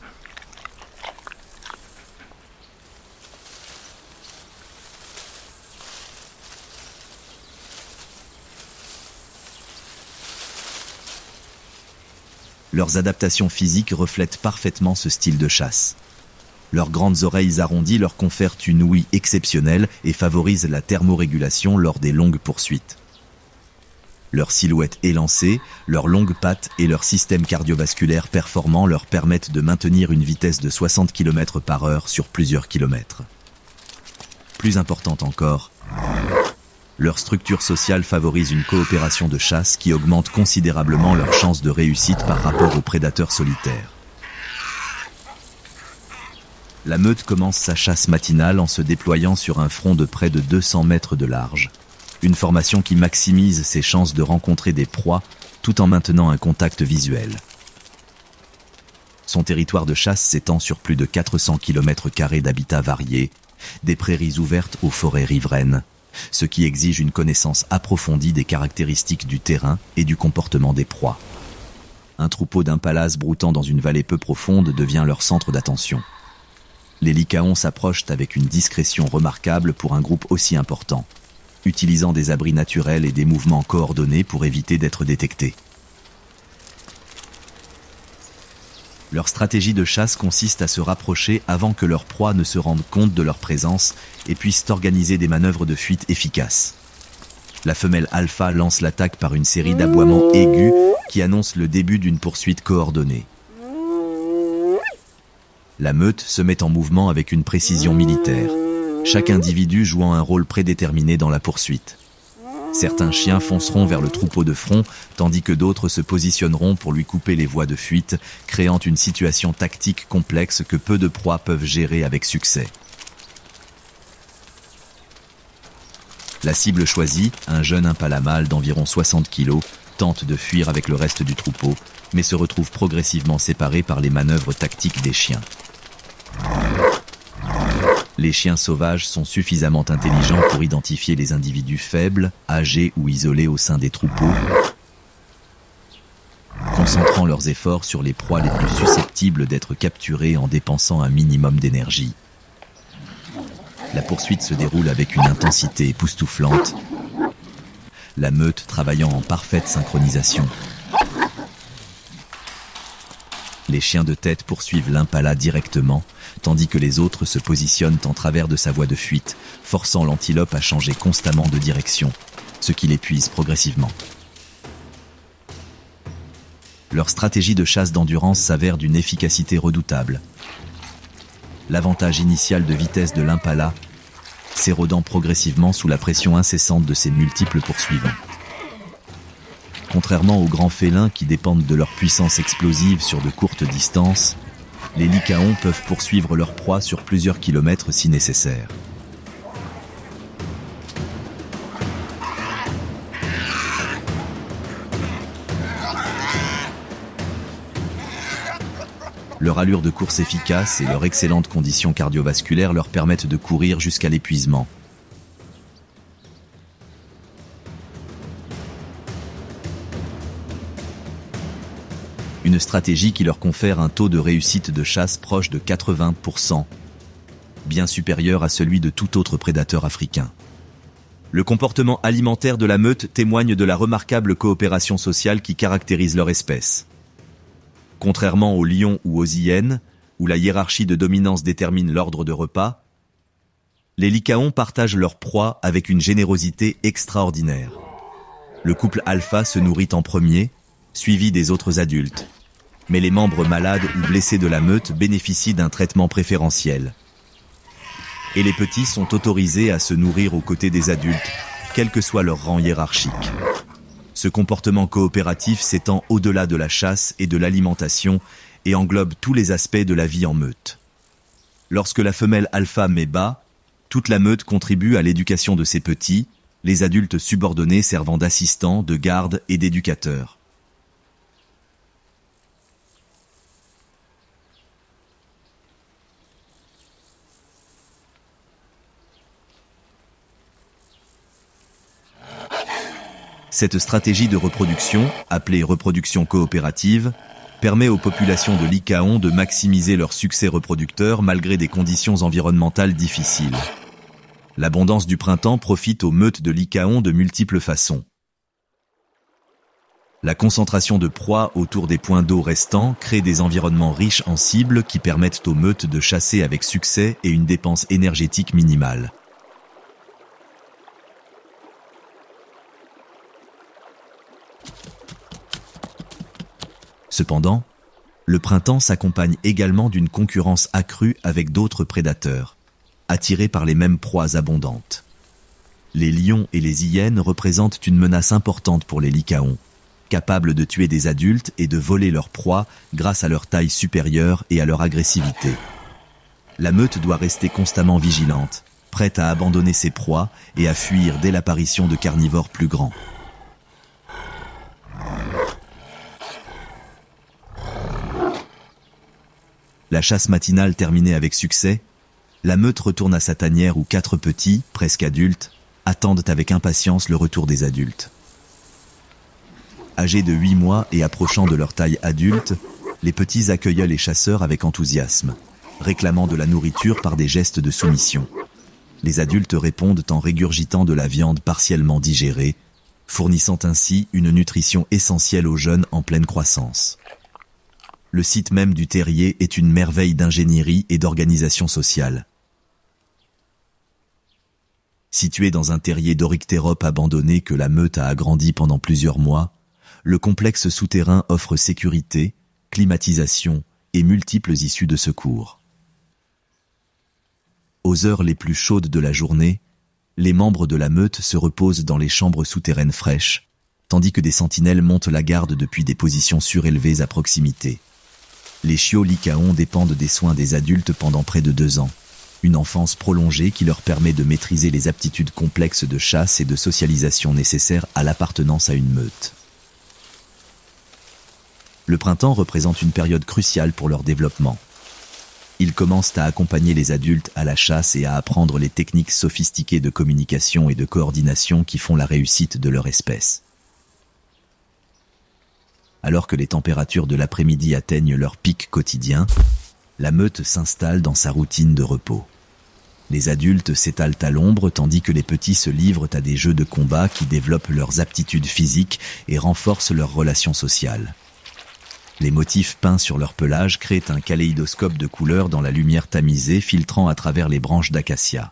Leurs adaptations physiques reflètent parfaitement ce style de chasse. Leurs grandes oreilles arrondies leur confèrent une ouïe exceptionnelle et favorisent la thermorégulation lors des longues poursuites. Leur silhouette élancée, leurs longues pattes et leur système cardiovasculaire performant leur permettent de maintenir une vitesse de 60 km/h sur plusieurs kilomètres. Plus importante encore, leur structure sociale favorise une coopération de chasse qui augmente considérablement leurs chances de réussite par rapport aux prédateurs solitaires. La meute commence sa chasse matinale en se déployant sur un front de près de 200 mètres de large. Une formation qui maximise ses chances de rencontrer des proies tout en maintenant un contact visuel. Son territoire de chasse s'étend sur plus de 400 km² d'habitats variés, des prairies ouvertes aux forêts riveraines, ce qui exige une connaissance approfondie des caractéristiques du terrain et du comportement des proies. Un troupeau d'impalas broutant dans une vallée peu profonde devient leur centre d'attention. Les lycaons s'approchent avec une discrétion remarquable pour un groupe aussi important, utilisant des abris naturels et des mouvements coordonnés pour éviter d'être détectés. Leur stratégie de chasse consiste à se rapprocher avant que leurs proies ne se rendent compte de leur présence et puissent organiser des manœuvres de fuite efficaces. La femelle alpha lance l'attaque par une série d'aboiements aigus qui annoncent le début d'une poursuite coordonnée. La meute se met en mouvement avec une précision militaire, chaque individu jouant un rôle prédéterminé dans la poursuite. Certains chiens fonceront vers le troupeau de front, tandis que d'autres se positionneront pour lui couper les voies de fuite, créant une situation tactique complexe que peu de proies peuvent gérer avec succès. La cible choisie, un jeune impala mâle d'environ 60 kg, tente de fuir avec le reste du troupeau, mais se retrouve progressivement séparé par les manœuvres tactiques des chiens. Les chiens sauvages sont suffisamment intelligents pour identifier les individus faibles, âgés ou isolés au sein des troupeaux, concentrant leurs efforts sur les proies les plus susceptibles d'être capturées en dépensant un minimum d'énergie. La poursuite se déroule avec une intensité époustouflante, la meute travaillant en parfaite synchronisation. Les chiens de tête poursuivent l'impala directement, tandis que les autres se positionnent en travers de sa voie de fuite, forçant l'antilope à changer constamment de direction, ce qui l'épuise progressivement. Leur stratégie de chasse d'endurance s'avère d'une efficacité redoutable. L'avantage initial de vitesse de l'impala s'érodant progressivement sous la pression incessante de ses multiples poursuivants. Contrairement aux grands félins qui dépendent de leur puissance explosive sur de courtes distances, les lycaons peuvent poursuivre leur proie sur plusieurs kilomètres si nécessaire. Leur allure de course efficace et leur excellente condition cardiovasculaire leur permettent de courir jusqu'à l'épuisement. Une stratégie qui leur confère un taux de réussite de chasse proche de 80%, bien supérieur à celui de tout autre prédateur africain. Le comportement alimentaire de la meute témoigne de la remarquable coopération sociale qui caractérise leur espèce. Contrairement aux lions ou aux hyènes, où la hiérarchie de dominance détermine l'ordre de repas, les lycaons partagent leur proie avec une générosité extraordinaire. Le couple alpha se nourrit en premier, suivi des autres adultes. Mais les membres malades ou blessés de la meute bénéficient d'un traitement préférentiel. Et les petits sont autorisés à se nourrir aux côtés des adultes, quel que soit leur rang hiérarchique. Ce comportement coopératif s'étend au-delà de la chasse et de l'alimentation et englobe tous les aspects de la vie en meute. Lorsque la femelle alpha met bas, toute la meute contribue à l'éducation de ses petits, les adultes subordonnés servant d'assistants, de gardes et d'éducateurs. Cette stratégie de reproduction, appelée reproduction coopérative, permet aux populations de lycaons de maximiser leur succès reproducteur malgré des conditions environnementales difficiles. L'abondance du printemps profite aux meutes de lycaons de multiples façons. La concentration de proies autour des points d'eau restants crée des environnements riches en cibles qui permettent aux meutes de chasser avec succès et une dépense énergétique minimale. Cependant, le printemps s'accompagne également d'une concurrence accrue avec d'autres prédateurs, attirés par les mêmes proies abondantes. Les lions et les hyènes représentent une menace importante pour les lycaons, capables de tuer des adultes et de voler leurs proies grâce à leur taille supérieure et à leur agressivité. La meute doit rester constamment vigilante, prête à abandonner ses proies et à fuir dès l'apparition de carnivores plus grands. La chasse matinale terminée avec succès, la meute retourne à sa tanière où 4 petits, presque adultes, attendent avec impatience le retour des adultes. Âgés de 8 mois et approchant de leur taille adulte, les petits accueillent les chasseurs avec enthousiasme, réclamant de la nourriture par des gestes de soumission. Les adultes répondent en régurgitant de la viande partiellement digérée, fournissant ainsi une nutrition essentielle aux jeunes en pleine croissance. Le site même du terrier est une merveille d'ingénierie et d'organisation sociale. Situé dans un terrier d'Oryctérope abandonné que la meute a agrandi pendant plusieurs mois, le complexe souterrain offre sécurité, climatisation et multiples issues de secours. Aux heures les plus chaudes de la journée, les membres de la meute se reposent dans les chambres souterraines fraîches, tandis que des sentinelles montent la garde depuis des positions surélevées à proximité. Les chiots lycaons dépendent des soins des adultes pendant près de 2 ans, une enfance prolongée qui leur permet de maîtriser les aptitudes complexes de chasse et de socialisation nécessaires à l'appartenance à une meute. Le printemps représente une période cruciale pour leur développement. Ils commencent à accompagner les adultes à la chasse et à apprendre les techniques sophistiquées de communication et de coordination qui font la réussite de leur espèce. Alors que les températures de l'après-midi atteignent leur pic quotidien, la meute s'installe dans sa routine de repos. Les adultes s'étalent à l'ombre tandis que les petits se livrent à des jeux de combat qui développent leurs aptitudes physiques et renforcent leurs relations sociales. Les motifs peints sur leur pelage créent un kaléidoscope de couleurs dans la lumière tamisée filtrant à travers les branches d'acacia.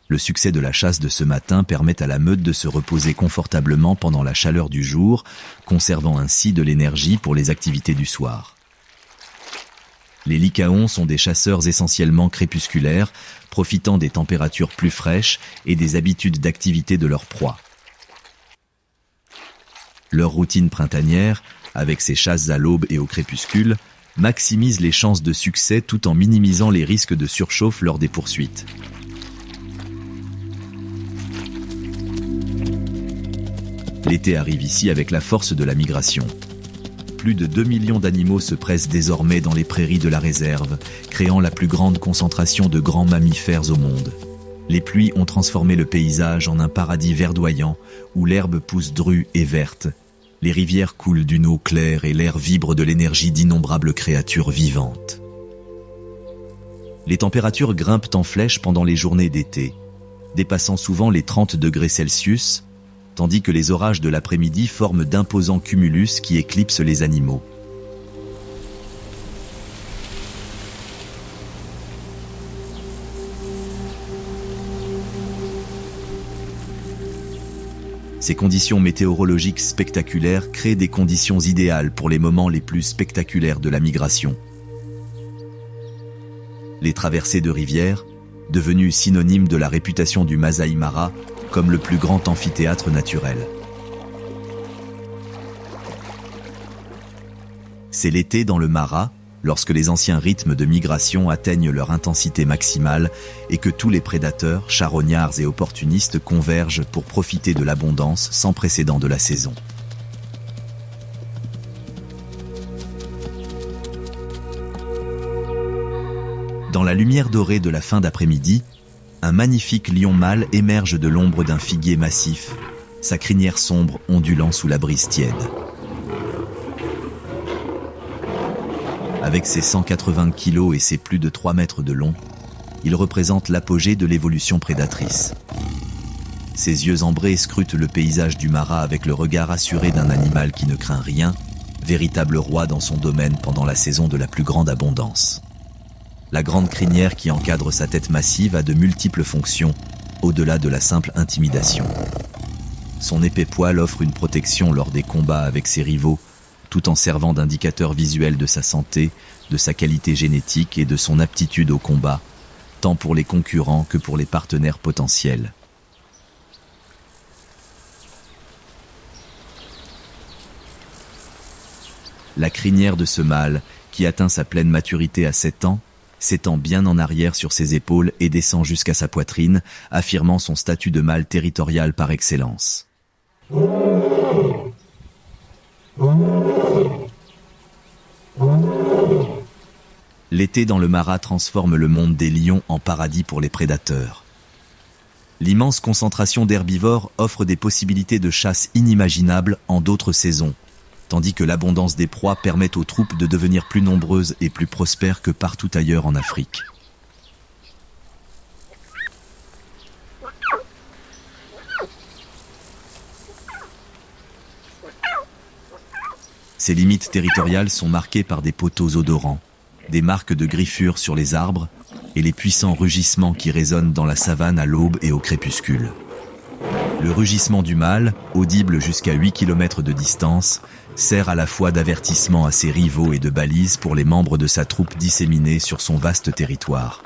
Le succès de la chasse de ce matin permet à la meute de se reposer confortablement pendant la chaleur du jour, conservant ainsi de l'énergie pour les activités du soir. Les lycaons sont des chasseurs essentiellement crépusculaires, profitant des températures plus fraîches et des habitudes d'activité de leur proie. Leur routine printanière, avec ses chasses à l'aube et au crépuscule, maximise les chances de succès tout en minimisant les risques de surchauffe lors des poursuites. L'été arrive ici avec la force de la migration. Plus de 2 millions d'animaux se pressent désormais dans les prairies de la réserve, créant la plus grande concentration de grands mammifères au monde. Les pluies ont transformé le paysage en un paradis verdoyant, où l'herbe pousse drue et verte. Les rivières coulent d'une eau claire et l'air vibre de l'énergie d'innombrables créatures vivantes. Les températures grimpent en flèche pendant les journées d'été, dépassant souvent les 30 degrés Celsius, tandis que les orages de l'après-midi forment d'imposants cumulus qui éclipsent les animaux. Ces conditions météorologiques spectaculaires créent des conditions idéales pour les moments les plus spectaculaires de la migration. Les traversées de rivières, devenues synonymes de la réputation du Masai Mara comme le plus grand amphithéâtre naturel. C'est l'été dans le Mara, lorsque les anciens rythmes de migration atteignent leur intensité maximale et que tous les prédateurs, charognards et opportunistes convergent pour profiter de l'abondance sans précédent de la saison. Dans la lumière dorée de la fin d'après-midi, un magnifique lion mâle émerge de l'ombre d'un figuier massif, sa crinière sombre ondulant sous la brise tiède. Avec ses 180 kilos et ses plus de 3 mètres de long, il représente l'apogée de l'évolution prédatrice. Ses yeux ambrés scrutent le paysage du Mara avec le regard assuré d'un animal qui ne craint rien, véritable roi dans son domaine pendant la saison de la plus grande abondance. La grande crinière qui encadre sa tête massive a de multiples fonctions, au-delà de la simple intimidation. Son épais poil offre une protection lors des combats avec ses rivaux, tout en servant d'indicateur visuel de sa santé, de sa qualité génétique et de son aptitude au combat, tant pour les concurrents que pour les partenaires potentiels. La crinière de ce mâle, qui atteint sa pleine maturité à 7 ans, s'étend bien en arrière sur ses épaules et descend jusqu'à sa poitrine, affirmant son statut de mâle territorial par excellence. L'été dans le Mara transforme le monde des lions en paradis pour les prédateurs. L'immense concentration d'herbivores offre des possibilités de chasse inimaginables en d'autres saisons, tandis que l'abondance des proies permet aux troupes de devenir plus nombreuses et plus prospères que partout ailleurs en Afrique. Ces limites territoriales sont marquées par des poteaux odorants, des marques de griffures sur les arbres et les puissants rugissements qui résonnent dans la savane à l'aube et au crépuscule. Le rugissement du mâle, audible jusqu'à 8 km de distance, sert à la fois d'avertissement à ses rivaux et de balise pour les membres de sa troupe disséminés sur son vaste territoire.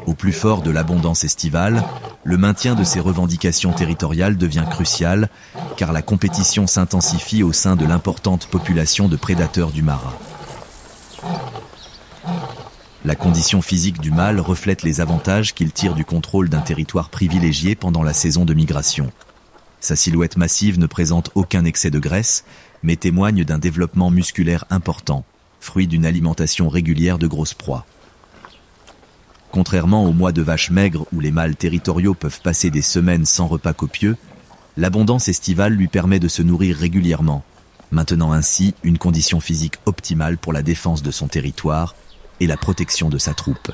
Au plus fort de l'abondance estivale, le maintien de ces revendications territoriales devient crucial, car la compétition s'intensifie au sein de l'importante population de prédateurs du marat. La condition physique du mâle reflète les avantages qu'il tire du contrôle d'un territoire privilégié pendant la saison de migration. Sa silhouette massive ne présente aucun excès de graisse, mais témoigne d'un développement musculaire important, fruit d'une alimentation régulière de grosses proies. Contrairement aux mois de vaches maigres où les mâles territoriaux peuvent passer des semaines sans repas copieux, l'abondance estivale lui permet de se nourrir régulièrement, maintenant ainsi une condition physique optimale pour la défense de son territoire et la protection de sa troupe.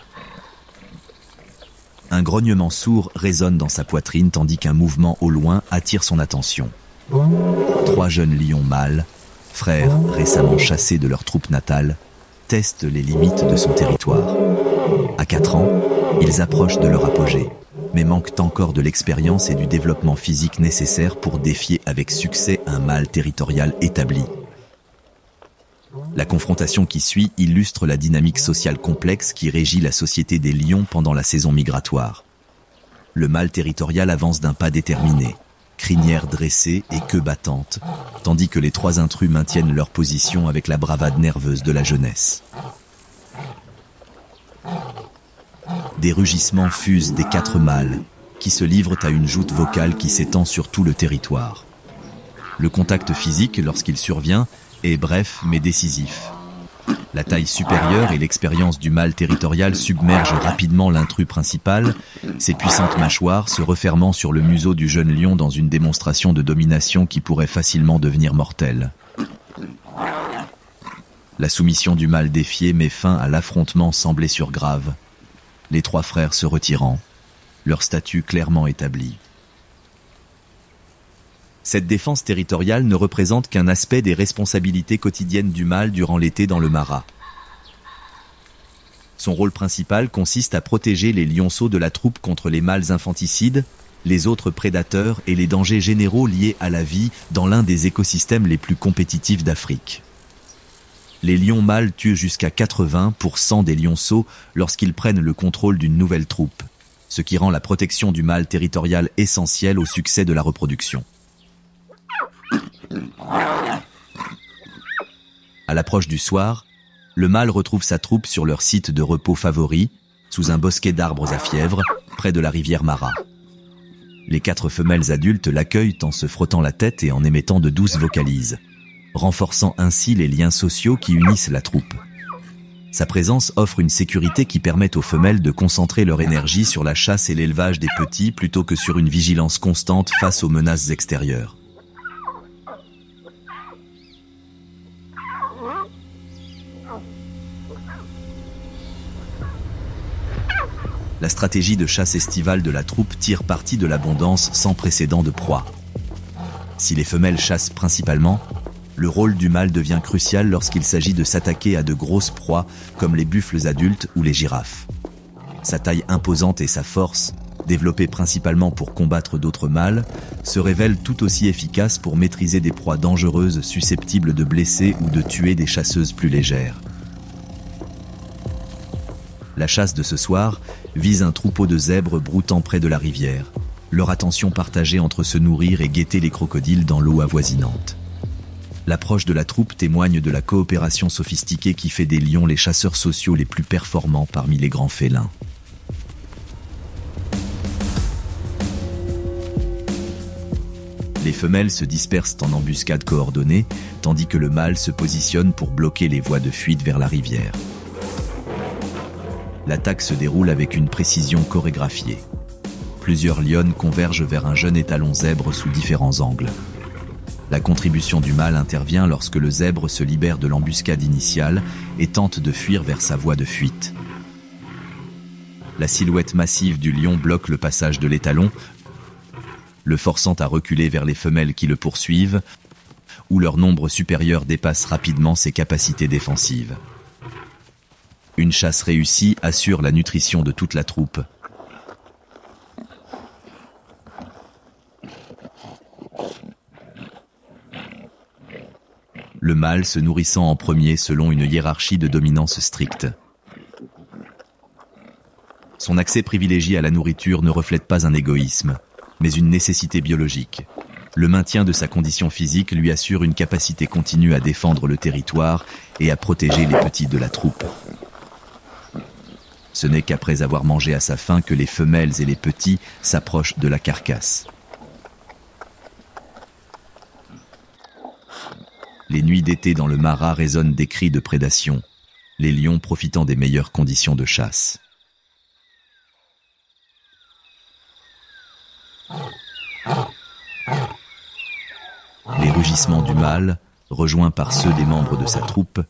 Un grognement sourd résonne dans sa poitrine tandis qu'un mouvement au loin attire son attention. 3 jeunes lions mâles, frères récemment chassés de leur troupe natale, testent les limites de son territoire. À 4 ans, ils approchent de leur apogée, mais manquent encore de l'expérience et du développement physique nécessaire pour défier avec succès un mâle territorial établi. La confrontation qui suit illustre la dynamique sociale complexe qui régit la société des lions pendant la saison migratoire. Le mâle territorial avance d'un pas déterminé, crinière dressée et queue battante, tandis que les 3 intrus maintiennent leur position avec la bravade nerveuse de la jeunesse. Des rugissements fusent des 4 mâles, qui se livrent à une joute vocale qui s'étend sur tout le territoire. Le contact physique, lorsqu'il survient, est bref mais décisif. La taille supérieure et l'expérience du mâle territorial submergent rapidement l'intrus principal, ses puissantes mâchoires se refermant sur le museau du jeune lion dans une démonstration de domination qui pourrait facilement devenir mortelle. La soumission du mâle défié met fin à l'affrontement sans blessure grave, les 3 frères se retirant, leur statut clairement établi. Cette défense territoriale ne représente qu'un aspect des responsabilités quotidiennes du mâle durant l'été dans le marat. Son rôle principal consiste à protéger les lionceaux de la troupe contre les mâles infanticides, les autres prédateurs et les dangers généraux liés à la vie dans l'un des écosystèmes les plus compétitifs d'Afrique. Les lions mâles tuent jusqu'à 80% des lionceaux lorsqu'ils prennent le contrôle d'une nouvelle troupe, ce qui rend la protection du mâle territorial essentielle au succès de la reproduction. À l'approche du soir, le mâle retrouve sa troupe sur leur site de repos favori, sous un bosquet d'arbres à fièvre, près de la rivière Mara. Les 4 femelles adultes l'accueillent en se frottant la tête et en émettant de douces vocalises, renforçant ainsi les liens sociaux qui unissent la troupe. Sa présence offre une sécurité qui permet aux femelles de concentrer leur énergie sur la chasse et l'élevage des petits plutôt que sur une vigilance constante face aux menaces extérieures. La stratégie de chasse estivale de la troupe tire parti de l'abondance sans précédent de proies. Si les femelles chassent principalement, le rôle du mâle devient crucial lorsqu'il s'agit de s'attaquer à de grosses proies comme les buffles adultes ou les girafes. Sa taille imposante et sa force, développées principalement pour combattre d'autres mâles, se révèlent tout aussi efficaces pour maîtriser des proies dangereuses susceptibles de blesser ou de tuer des chasseuses plus légères. La chasse de ce soir vise un troupeau de zèbres broutant près de la rivière, leur attention partagée entre se nourrir et guetter les crocodiles dans l'eau avoisinante. L'approche de la troupe témoigne de la coopération sophistiquée qui fait des lions les chasseurs sociaux les plus performants parmi les grands félins. Les femelles se dispersent en embuscade coordonnée, tandis que le mâle se positionne pour bloquer les voies de fuite vers la rivière. L'attaque se déroule avec une précision chorégraphiée. Plusieurs lionnes convergent vers un jeune étalon zèbre sous différents angles. La contribution du mâle intervient lorsque le zèbre se libère de l'embuscade initiale et tente de fuir vers sa voie de fuite. La silhouette massive du lion bloque le passage de l'étalon. le forçant à reculer vers les femelles qui le poursuivent, où leur nombre supérieur dépasse rapidement ses capacités défensives. Une chasse réussie assure la nutrition de toute la troupe. Le mâle se nourrissant en premier selon une hiérarchie de dominance stricte. Son accès privilégié à la nourriture ne reflète pas un égoïsme, mais une nécessité biologique. Le maintien de sa condition physique lui assure une capacité continue à défendre le territoire et à protéger les petits de la troupe. Ce n'est qu'après avoir mangé à sa faim que les femelles et les petits s'approchent de la carcasse. Les nuits d'été dans le Marat résonnent des cris de prédation, les lions profitant des meilleures conditions de chasse. Les rugissements du mâle, rejoints par ceux des membres de sa troupe,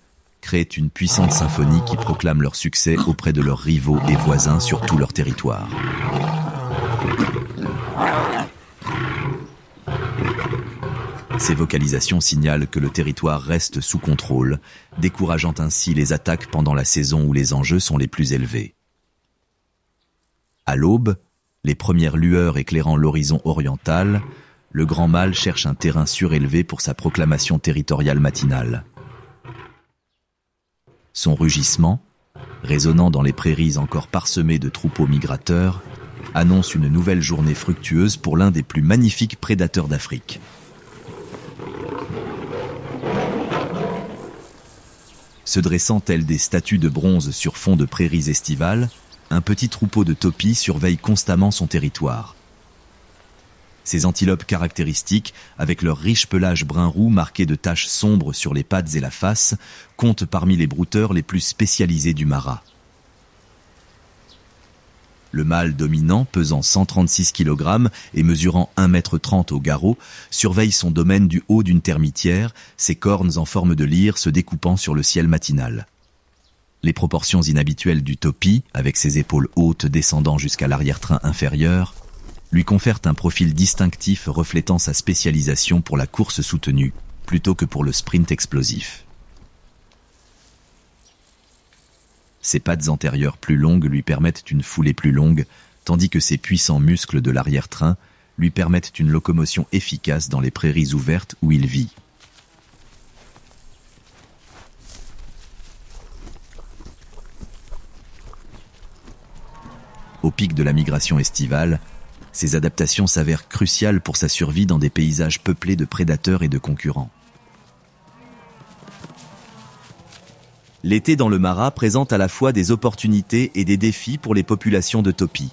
créent une puissante symphonie qui proclame leur succès auprès de leurs rivaux et voisins sur tout leur territoire. Ces vocalisations signalent que le territoire reste sous contrôle, décourageant ainsi les attaques pendant la saison où les enjeux sont les plus élevés. À l'aube, les premières lueurs éclairant l'horizon oriental, le grand mâle cherche un terrain surélevé pour sa proclamation territoriale matinale. Son rugissement, résonnant dans les prairies encore parsemées de troupeaux migrateurs, annonce une nouvelle journée fructueuse pour l'un des plus magnifiques prédateurs d'Afrique. Se dressant tels des statues de bronze sur fond de prairies estivales, un petit troupeau de topis surveille constamment son territoire. Ces antilopes caractéristiques, avec leur riche pelage brun-roux marqué de taches sombres sur les pattes et la face, comptent parmi les brouteurs les plus spécialisés du Marat. Le mâle dominant, pesant 136 kg et mesurant 1,30 m au garrot, surveille son domaine du haut d'une termitière, ses cornes en forme de lyre se découpant sur le ciel matinal. Les proportions inhabituelles du topi, avec ses épaules hautes descendant jusqu'à l'arrière-train inférieur, lui confèrent un profil distinctif reflétant sa spécialisation pour la course soutenue, plutôt que pour le sprint explosif. Ses pattes antérieures plus longues lui permettent une foulée plus longue, tandis que ses puissants muscles de l'arrière-train lui permettent une locomotion efficace dans les prairies ouvertes où il vit. Au pic de la migration estivale, ces adaptations s'avèrent cruciales pour sa survie dans des paysages peuplés de prédateurs et de concurrents. L'été dans le Marat présente à la fois des opportunités et des défis pour les populations de topis.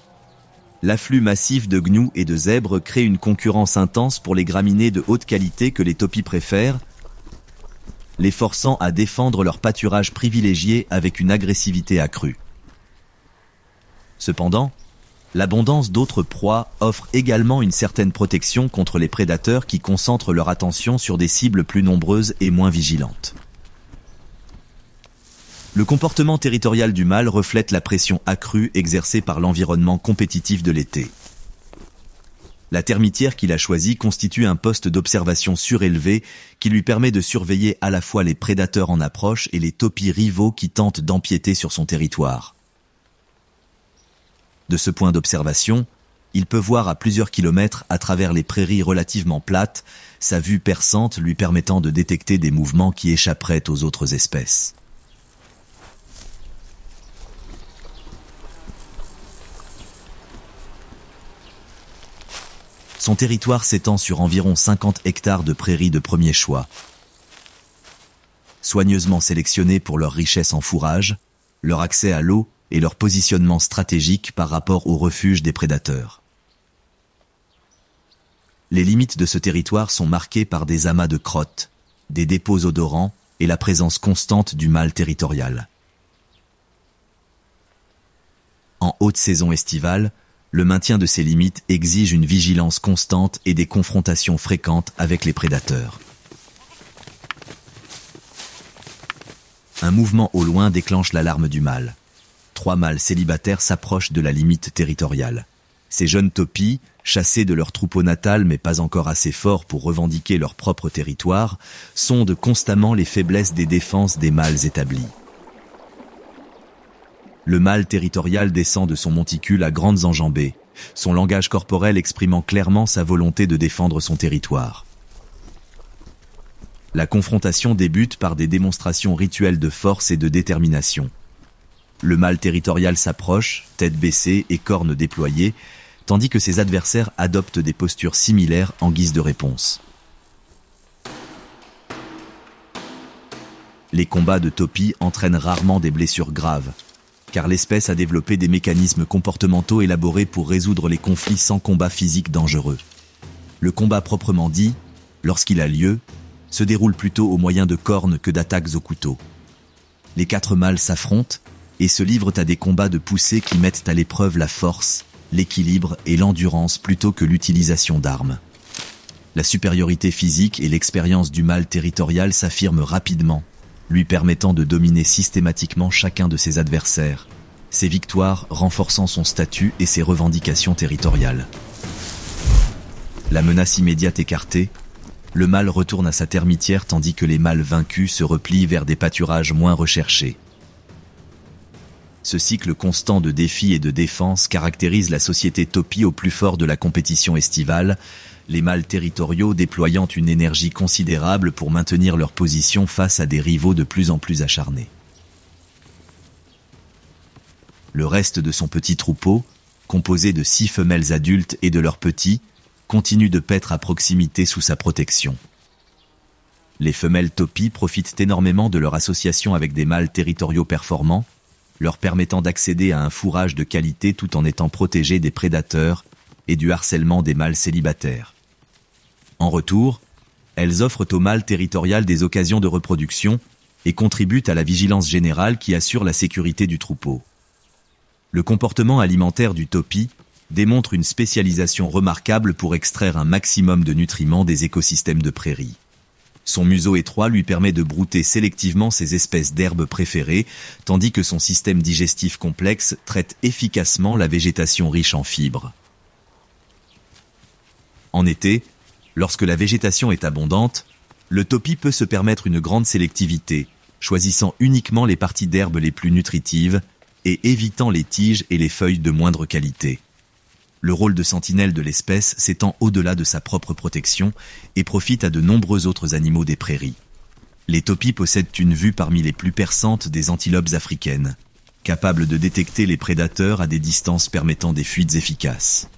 L'afflux massif de gnous et de zèbres crée une concurrence intense pour les graminées de haute qualité que les topis préfèrent, les forçant à défendre leur pâturage privilégié avec une agressivité accrue. Cependant, l'abondance d'autres proies offre également une certaine protection contre les prédateurs qui concentrent leur attention sur des cibles plus nombreuses et moins vigilantes. Le comportement territorial du mâle reflète la pression accrue exercée par l'environnement compétitif de l'été. La termitière qu'il a choisie constitue un poste d'observation surélevé qui lui permet de surveiller à la fois les prédateurs en approche et les topis rivaux qui tentent d'empiéter sur son territoire. De ce point d'observation, il peut voir à plusieurs kilomètres à travers les prairies relativement plates, sa vue perçante lui permettant de détecter des mouvements qui échapperaient aux autres espèces. Son territoire s'étend sur environ 50 hectares de prairies de premier choix. Soigneusement sélectionnées pour leur richesse en fourrage, leur accès à l'eau et leur positionnement stratégique par rapport aux refuges des prédateurs. Les limites de ce territoire sont marquées par des amas de crottes, des dépôts odorants et la présence constante du mâle territorial. En haute saison estivale, le maintien de ces limites exige une vigilance constante et des confrontations fréquentes avec les prédateurs. Un mouvement au loin déclenche l'alarme du mâle. 3 mâles célibataires s'approchent de la limite territoriale. Ces jeunes taupies, chassés de leur troupeau natal mais pas encore assez forts pour revendiquer leur propre territoire, sondent constamment les faiblesses des défenses des mâles établis. Le mâle territorial descend de son monticule à grandes enjambées, son langage corporel exprimant clairement sa volonté de défendre son territoire. La confrontation débute par des démonstrations rituelles de force et de détermination. Le mâle territorial s'approche, tête baissée et cornes déployées, tandis que ses adversaires adoptent des postures similaires en guise de réponse. Les combats de taupies entraînent rarement des blessures graves, car l'espèce a développé des mécanismes comportementaux élaborés pour résoudre les conflits sans combat physique dangereux. Le combat proprement dit, lorsqu'il a lieu, se déroule plutôt au moyen de cornes que d'attaques au couteau. Les 4 mâles s'affrontent et se livrent à des combats de poussée qui mettent à l'épreuve la force, l'équilibre et l'endurance plutôt que l'utilisation d'armes. La supériorité physique et l'expérience du mâle territorial s'affirment rapidement, lui permettant de dominer systématiquement chacun de ses adversaires, ses victoires renforçant son statut et ses revendications territoriales. La menace immédiate écartée, le mâle retourne à sa termitière tandis que les mâles vaincus se replient vers des pâturages moins recherchés. Ce cycle constant de défis et de défense caractérise la société taupie au plus fort de la compétition estivale, les mâles territoriaux déployant une énergie considérable pour maintenir leur position face à des rivaux de plus en plus acharnés. Le reste de son petit troupeau, composé de 6 femelles adultes et de leurs petits, continue de paître à proximité sous sa protection. Les femelles taupies profitent énormément de leur association avec des mâles territoriaux performants, leur permettant d'accéder à un fourrage de qualité tout en étant protégées des prédateurs et du harcèlement des mâles célibataires. En retour, elles offrent au mâle territorial des occasions de reproduction et contribuent à la vigilance générale qui assure la sécurité du troupeau. Le comportement alimentaire du taupi démontre une spécialisation remarquable pour extraire un maximum de nutriments des écosystèmes de prairies. Son museau étroit lui permet de brouter sélectivement ses espèces d'herbes préférées, tandis que son système digestif complexe traite efficacement la végétation riche en fibres. En été, lorsque la végétation est abondante, le taupi peut se permettre une grande sélectivité, choisissant uniquement les parties d'herbe les plus nutritives et évitant les tiges et les feuilles de moindre qualité. Le rôle de sentinelle de l'espèce s'étend au-delà de sa propre protection et profite à de nombreux autres animaux des prairies. Les taupies possèdent une vue parmi les plus perçantes des antilopes africaines, capables de détecter les prédateurs à des distances permettant des fuites efficaces.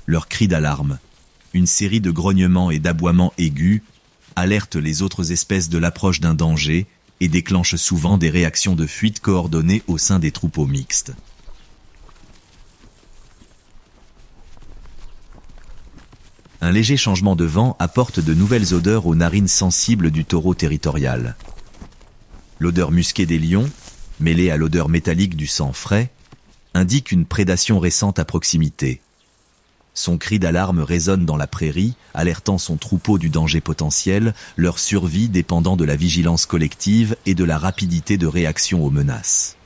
Leurs cris d'alarme, une série de grognements et d'aboiements aigus, alertent les autres espèces de l'approche d'un danger et déclenchent souvent des réactions de fuite coordonnées au sein des troupeaux mixtes. Un léger changement de vent apporte de nouvelles odeurs aux narines sensibles du taureau territorial. L'odeur musquée des lions, mêlée à l'odeur métallique du sang frais, indique une prédation récente à proximité. Son cri d'alarme résonne dans la prairie, alertant son troupeau du danger potentiel, leur survie dépendant de la vigilance collective et de la rapidité de réaction aux menaces.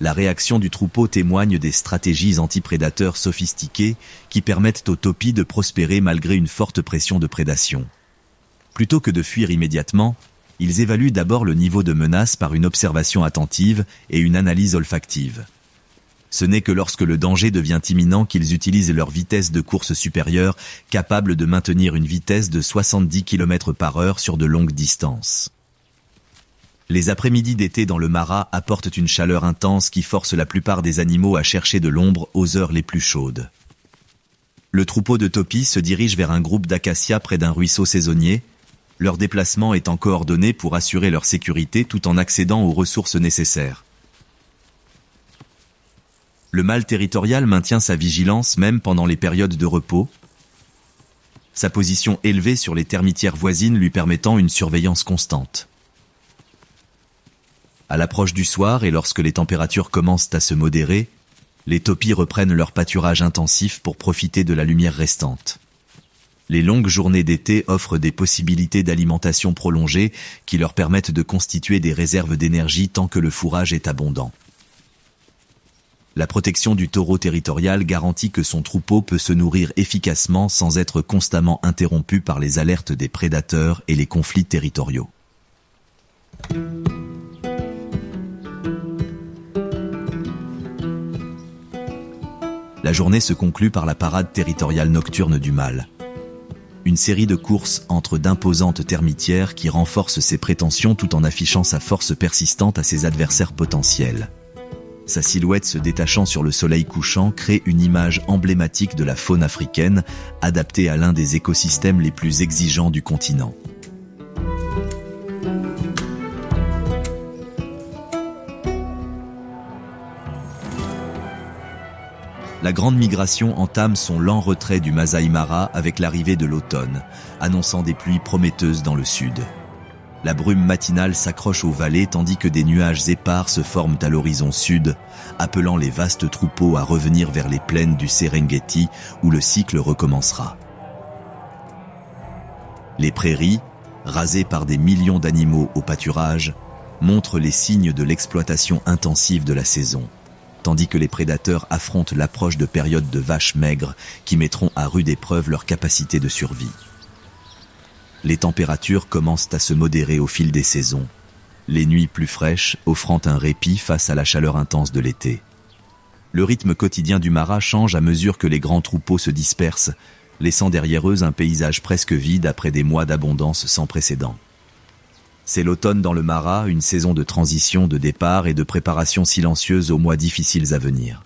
La réaction du troupeau témoigne des stratégies anti-prédateurs sophistiquées qui permettent aux taupies de prospérer malgré une forte pression de prédation. Plutôt que de fuir immédiatement, ils évaluent d'abord le niveau de menace par une observation attentive et une analyse olfactive. Ce n'est que lorsque le danger devient imminent qu'ils utilisent leur vitesse de course supérieure, capable de maintenir une vitesse de 70 km/h sur de longues distances. Les après-midi d'été dans le Marat apportent une chaleur intense qui force la plupart des animaux à chercher de l'ombre aux heures les plus chaudes. Le troupeau de taupies se dirige vers un groupe d'acacias près d'un ruisseau saisonnier, leur déplacement étant coordonné pour assurer leur sécurité tout en accédant aux ressources nécessaires. Le mâle territorial maintient sa vigilance même pendant les périodes de repos, sa position élevée sur les termitières voisines lui permettant une surveillance constante. À l'approche du soir et lorsque les températures commencent à se modérer, les taupies reprennent leur pâturage intensif pour profiter de la lumière restante. Les longues journées d'été offrent des possibilités d'alimentation prolongée qui leur permettent de constituer des réserves d'énergie tant que le fourrage est abondant. La protection du taureau territorial garantit que son troupeau peut se nourrir efficacement sans être constamment interrompu par les alertes des prédateurs et les conflits territoriaux. La journée se conclut par la parade territoriale nocturne du mâle. Une série de courses entre d'imposantes termitières qui renforcent ses prétentions tout en affichant sa force persistante à ses adversaires potentiels. Sa silhouette se détachant sur le soleil couchant crée une image emblématique de la faune africaine, adaptée à l'un des écosystèmes les plus exigeants du continent. La grande migration entame son lent retrait du Masai Mara avec l'arrivée de l'automne, annonçant des pluies prometteuses dans le sud. La brume matinale s'accroche aux vallées tandis que des nuages épars se forment à l'horizon sud, appelant les vastes troupeaux à revenir vers les plaines du Serengeti où le cycle recommencera. Les prairies, rasées par des millions d'animaux au pâturage, montrent les signes de l'exploitation intensive de la saison, tandis que les prédateurs affrontent l'approche de périodes de vaches maigres qui mettront à rude épreuve leur capacité de survie. Les températures commencent à se modérer au fil des saisons, les nuits plus fraîches offrant un répit face à la chaleur intense de l'été. Le rythme quotidien du Mara change à mesure que les grands troupeaux se dispersent, laissant derrière eux un paysage presque vide après des mois d'abondance sans précédent. C'est l'automne dans le Mara, une saison de transition, de départ et de préparation silencieuse aux mois difficiles à venir.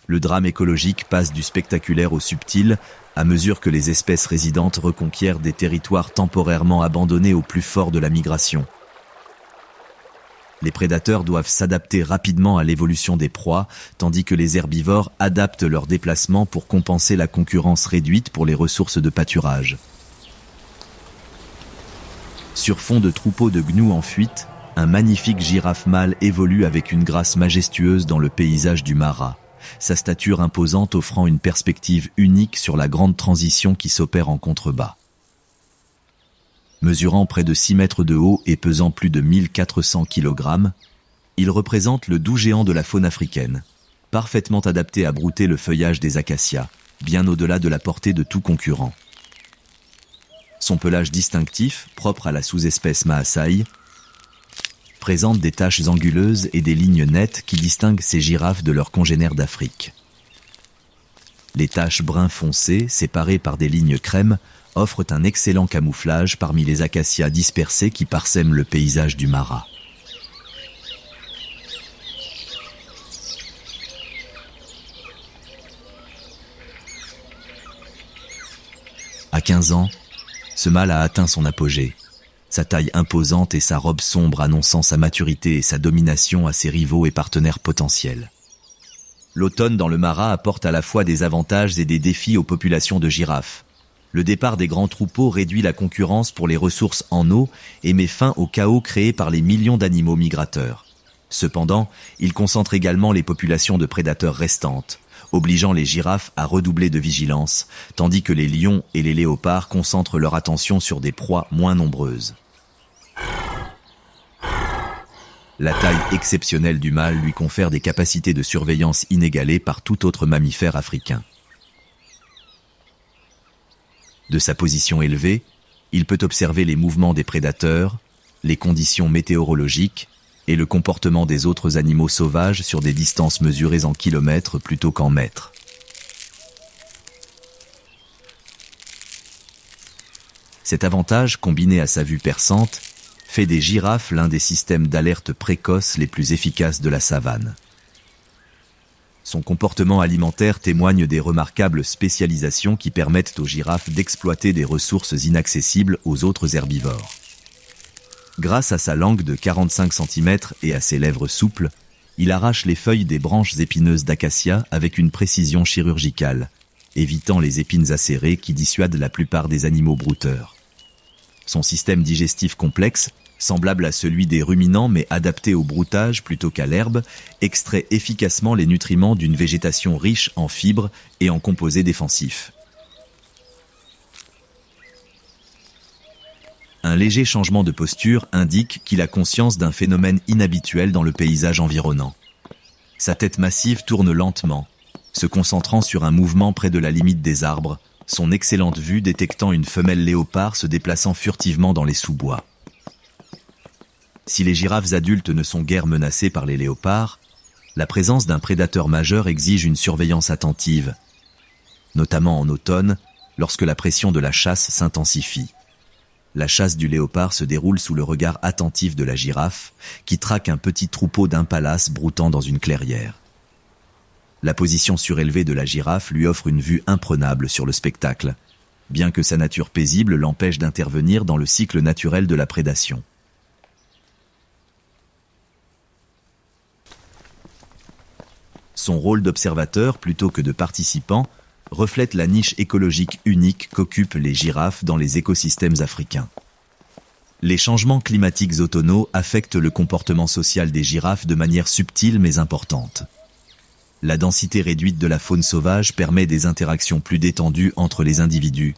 Le drame écologique passe du spectaculaire au subtil à mesure que les espèces résidentes reconquièrent des territoires temporairement abandonnés au plus fort de la migration. Les prédateurs doivent s'adapter rapidement à l'évolution des proies, tandis que les herbivores adaptent leurs déplacements pour compenser la concurrence réduite pour les ressources de pâturage. Sur fond de troupeaux de gnous en fuite, un magnifique girafe mâle évolue avec une grâce majestueuse dans le paysage du Mara, sa stature imposante offrant une perspective unique sur la grande transition qui s'opère en contrebas. Mesurant près de 6 mètres de haut et pesant plus de 1400 kg, il représente le doux géant de la faune africaine, parfaitement adapté à brouter le feuillage des acacias, bien au-delà de la portée de tout concurrent. Son pelage distinctif, propre à la sous-espèce Maasai, présente des taches anguleuses et des lignes nettes qui distinguent ces girafes de leurs congénères d'Afrique. Les taches brun foncé, séparées par des lignes crème, offrent un excellent camouflage parmi les acacias dispersés qui parsèment le paysage du Mara. À 15 ans, ce mâle a atteint son apogée, sa taille imposante et sa robe sombre annonçant sa maturité et sa domination à ses rivaux et partenaires potentiels. L'automne dans le Mara apporte à la fois des avantages et des défis aux populations de girafes. Le départ des grands troupeaux réduit la concurrence pour les ressources en eau et met fin au chaos créé par les millions d'animaux migrateurs. Cependant, il concentre également les populations de prédateurs restantes, obligeant les girafes à redoubler de vigilance, tandis que les lions et les léopards concentrent leur attention sur des proies moins nombreuses. La taille exceptionnelle du mâle lui confère des capacités de surveillance inégalées par tout autre mammifère africain. De sa position élevée, il peut observer les mouvements des prédateurs, les conditions météorologiques et le comportement des autres animaux sauvages sur des distances mesurées en kilomètres plutôt qu'en mètres. Cet avantage, combiné à sa vue perçante, fait des girafes l'un des systèmes d'alerte précoce les plus efficaces de la savane. Son comportement alimentaire témoigne des remarquables spécialisations qui permettent aux girafes d'exploiter des ressources inaccessibles aux autres herbivores. Grâce à sa langue de 45 cm et à ses lèvres souples, il arrache les feuilles des branches épineuses d'acacia avec une précision chirurgicale, évitant les épines acérées qui dissuadent la plupart des animaux brouteurs. Son système digestif complexe, semblable à celui des ruminants mais adapté au broutage plutôt qu'à l'herbe, extrait efficacement les nutriments d'une végétation riche en fibres et en composés défensifs. Un léger changement de posture indique qu'il a conscience d'un phénomène inhabituel dans le paysage environnant. Sa tête massive tourne lentement, se concentrant sur un mouvement près de la limite des arbres, son excellente vue détectant une femelle léopard se déplaçant furtivement dans les sous-bois. Si les girafes adultes ne sont guère menacées par les léopards, la présence d'un prédateur majeur exige une surveillance attentive, notamment en automne, lorsque la pression de la chasse s'intensifie. La chasse du léopard se déroule sous le regard attentif de la girafe, qui traque un petit troupeau d'impalas broutant dans une clairière. La position surélevée de la girafe lui offre une vue imprenable sur le spectacle, bien que sa nature paisible l'empêche d'intervenir dans le cycle naturel de la prédation. Son rôle d'observateur plutôt que de participant reflète la niche écologique unique qu'occupent les girafes dans les écosystèmes africains. Les changements climatiques automnaux affectent le comportement social des girafes de manière subtile mais importante. La densité réduite de la faune sauvage permet des interactions plus détendues entre les individus,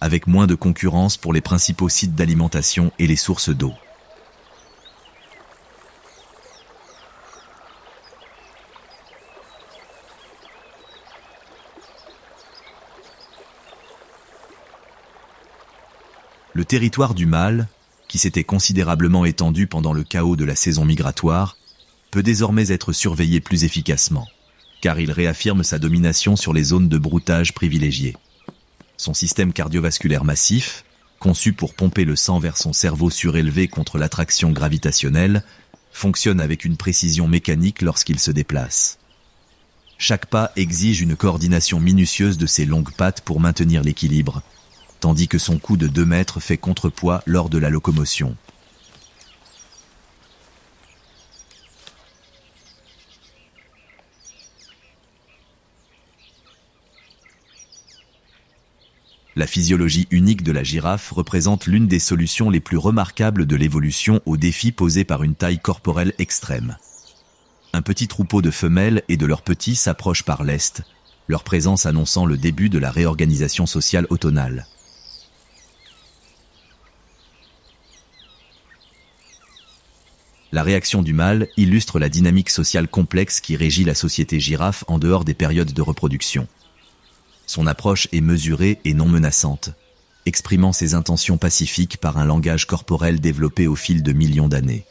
avec moins de concurrence pour les principaux sites d'alimentation et les sources d'eau. Le territoire du mâle, qui s'était considérablement étendu pendant le chaos de la saison migratoire, peut désormais être surveillé plus efficacement, car il réaffirme sa domination sur les zones de broutage privilégiées. Son système cardiovasculaire massif, conçu pour pomper le sang vers son cerveau surélevé contre l'attraction gravitationnelle, fonctionne avec une précision mécanique lorsqu'il se déplace. Chaque pas exige une coordination minutieuse de ses longues pattes pour maintenir l'équilibre, tandis que son cou de 2 mètres fait contrepoids lors de la locomotion. La physiologie unique de la girafe représente l'une des solutions les plus remarquables de l'évolution aux défis posés par une taille corporelle extrême. Un petit troupeau de femelles et de leurs petits s'approche par l'est, leur présence annonçant le début de la réorganisation sociale automnale. La réaction du mâle illustre la dynamique sociale complexe qui régit la société girafe en dehors des périodes de reproduction. Son approche est mesurée et non menaçante, exprimant ses intentions pacifiques par un langage corporel développé au fil de millions d'années.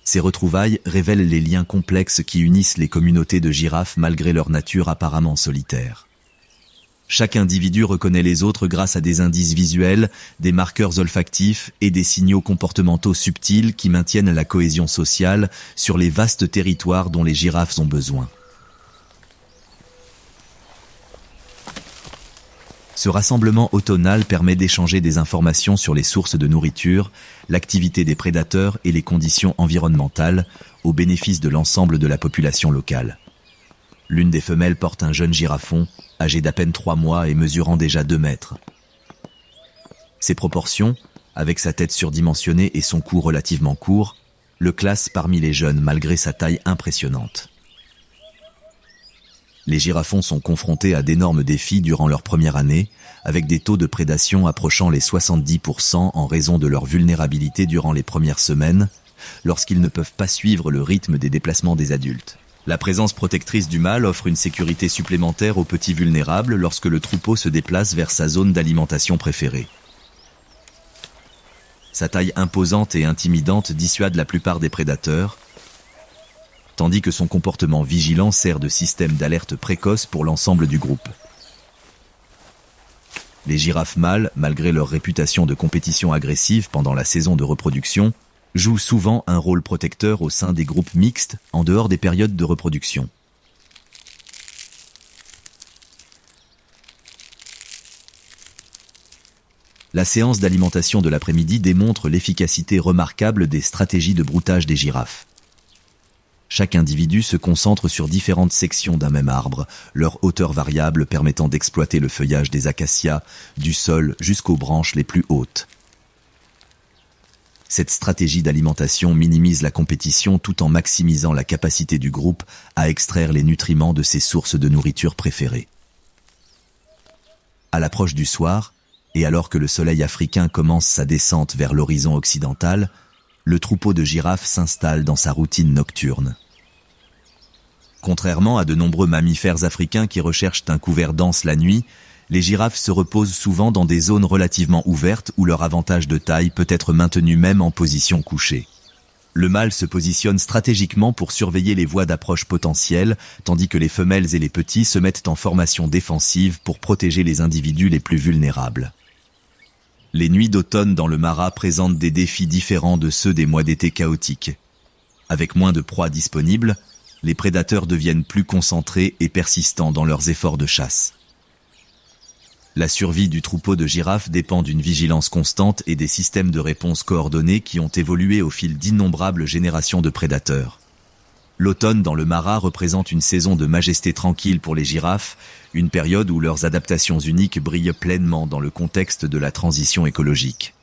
Ces retrouvailles révèlent les liens complexes qui unissent les communautés de girafes malgré leur nature apparemment solitaire. Chaque individu reconnaît les autres grâce à des indices visuels, des marqueurs olfactifs et des signaux comportementaux subtils qui maintiennent la cohésion sociale sur les vastes territoires dont les girafes ont besoin. Ce rassemblement automnal permet d'échanger des informations sur les sources de nourriture, l'activité des prédateurs et les conditions environnementales, au bénéfice de l'ensemble de la population locale. L'une des femelles porte un jeune girafon, âgé d'à peine 3 mois et mesurant déjà 2 mètres. Ses proportions, avec sa tête surdimensionnée et son cou relativement court, le classent parmi les jeunes malgré sa taille impressionnante. Les girafons sont confrontés à d'énormes défis durant leur première année, avec des taux de prédation approchant les 70% en raison de leur vulnérabilité durant les premières semaines, lorsqu'ils ne peuvent pas suivre le rythme des déplacements des adultes. La présence protectrice du mâle offre une sécurité supplémentaire aux petits vulnérables lorsque le troupeau se déplace vers sa zone d'alimentation préférée. Sa taille imposante et intimidante dissuade la plupart des prédateurs, tandis que son comportement vigilant sert de système d'alerte précoce pour l'ensemble du groupe. Les girafes mâles, malgré leur réputation de compétition agressive pendant la saison de reproduction, jouent souvent un rôle protecteur au sein des groupes mixtes en dehors des périodes de reproduction. La séance d'alimentation de l'après-midi démontre l'efficacité remarquable des stratégies de broutage des girafes. Chaque individu se concentre sur différentes sections d'un même arbre, leur hauteur variable permettant d'exploiter le feuillage des acacias, du sol jusqu'aux branches les plus hautes. Cette stratégie d'alimentation minimise la compétition tout en maximisant la capacité du groupe à extraire les nutriments de ses sources de nourriture préférées. À l'approche du soir, et alors que le soleil africain commence sa descente vers l'horizon occidental, le troupeau de girafes s'installe dans sa routine nocturne. Contrairement à de nombreux mammifères africains qui recherchent un couvert dense la nuit, les girafes se reposent souvent dans des zones relativement ouvertes où leur avantage de taille peut être maintenu même en position couchée. Le mâle se positionne stratégiquement pour surveiller les voies d'approche potentielles, tandis que les femelles et les petits se mettent en formation défensive pour protéger les individus les plus vulnérables. Les nuits d'automne dans le Mara présentent des défis différents de ceux des mois d'été chaotiques. Avec moins de proies disponibles, les prédateurs deviennent plus concentrés et persistants dans leurs efforts de chasse. La survie du troupeau de girafes dépend d'une vigilance constante et des systèmes de réponse coordonnés qui ont évolué au fil d'innombrables générations de prédateurs. L'automne dans le Mara représente une saison de majesté tranquille pour les girafes, une période où leurs adaptations uniques brillent pleinement dans le contexte de la transition écologique.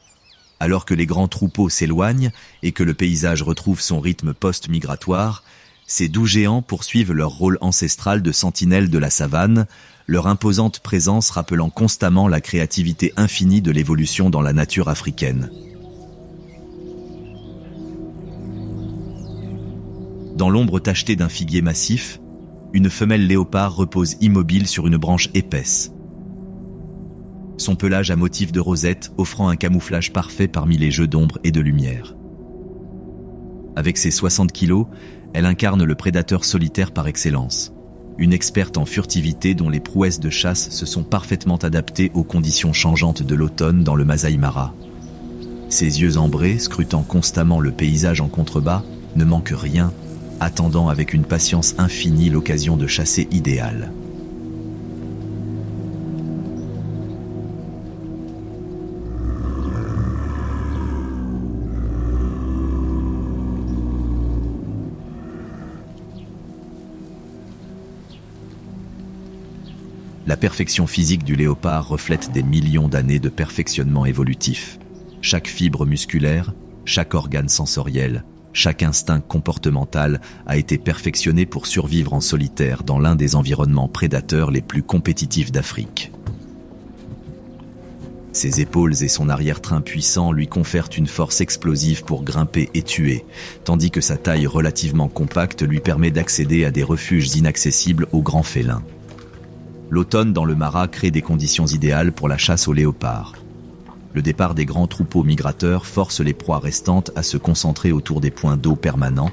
Alors que les grands troupeaux s'éloignent et que le paysage retrouve son rythme post-migratoire, ces doux géants poursuivent leur rôle ancestral de sentinelles de la savane, leur imposante présence rappelant constamment la créativité infinie de l'évolution dans la nature africaine. Dans l'ombre tachetée d'un figuier massif, une femelle léopard repose immobile sur une branche épaisse. Son pelage à motif de rosette offrant un camouflage parfait parmi les jeux d'ombre et de lumière. Avec ses 60 kilos, elle incarne le prédateur solitaire par excellence. Une experte en furtivité dont les prouesses de chasse se sont parfaitement adaptées aux conditions changeantes de l'automne dans le Masai Mara. Ses yeux ambrés, scrutant constamment le paysage en contrebas, ne manquent rien, attendant avec une patience infinie l'occasion de chasser idéale. La perfection physique du léopard reflète des millions d'années de perfectionnement évolutif. Chaque fibre musculaire, chaque organe sensoriel, chaque instinct comportemental a été perfectionné pour survivre en solitaire dans l'un des environnements prédateurs les plus compétitifs d'Afrique. Ses épaules et son arrière-train puissant lui confèrent une force explosive pour grimper et tuer, tandis que sa taille relativement compacte lui permet d'accéder à des refuges inaccessibles aux grands félins. L'automne dans le Mara crée des conditions idéales pour la chasse aux léopards. Le départ des grands troupeaux migrateurs force les proies restantes à se concentrer autour des points d'eau permanents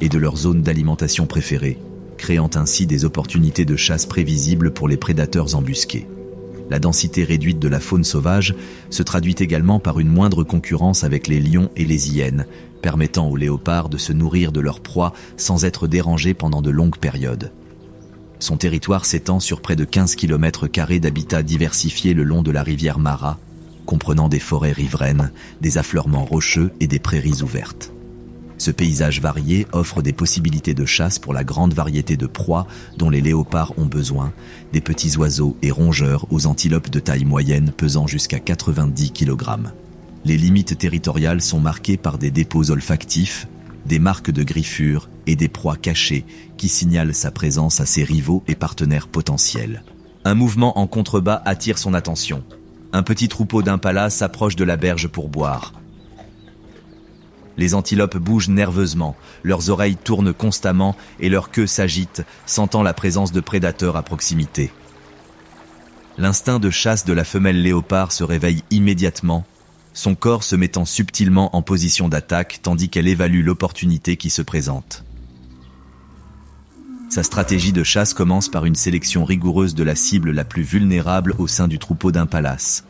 et de leurs zones d'alimentation préférées, créant ainsi des opportunités de chasse prévisibles pour les prédateurs embusqués. La densité réduite de la faune sauvage se traduit également par une moindre concurrence avec les lions et les hyènes, permettant aux léopards de se nourrir de leurs proies sans être dérangés pendant de longues périodes. Son territoire s'étend sur près de 15 km² d'habitats diversifiés le long de la rivière Mara, comprenant des forêts riveraines, des affleurements rocheux et des prairies ouvertes. Ce paysage varié offre des possibilités de chasse pour la grande variété de proies dont les léopards ont besoin, des petits oiseaux et rongeurs aux antilopes de taille moyenne pesant jusqu'à 90 kg. Les limites territoriales sont marquées par des dépôts olfactifs, des marques de griffures et des proies cachées qui signalent sa présence à ses rivaux et partenaires potentiels. Un mouvement en contrebas attire son attention. Un petit troupeau d'impalas s'approche de la berge pour boire. Les antilopes bougent nerveusement, leurs oreilles tournent constamment et leur queue s'agite, sentant la présence de prédateurs à proximité. L'instinct de chasse de la femelle léopard se réveille immédiatement, son corps se mettant subtilement en position d'attaque tandis qu'elle évalue l'opportunité qui se présente. Sa stratégie de chasse commence par une sélection rigoureuse de la cible la plus vulnérable au sein du troupeau d'impalas.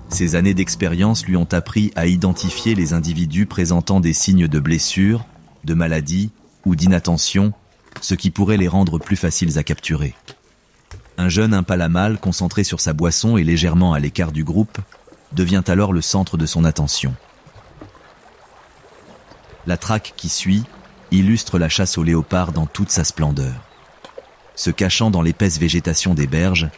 Ses années d'expérience lui ont appris à identifier les individus présentant des signes de blessure, de maladie ou d'inattention, ce qui pourrait les rendre plus faciles à capturer. Un jeune impala mâle concentré sur sa boisson et légèrement à l'écart du groupe devient alors le centre de son attention. La traque qui suit illustre la chasse au léopard dans toute sa splendeur. Se cachant dans l'épaisse végétation des berges,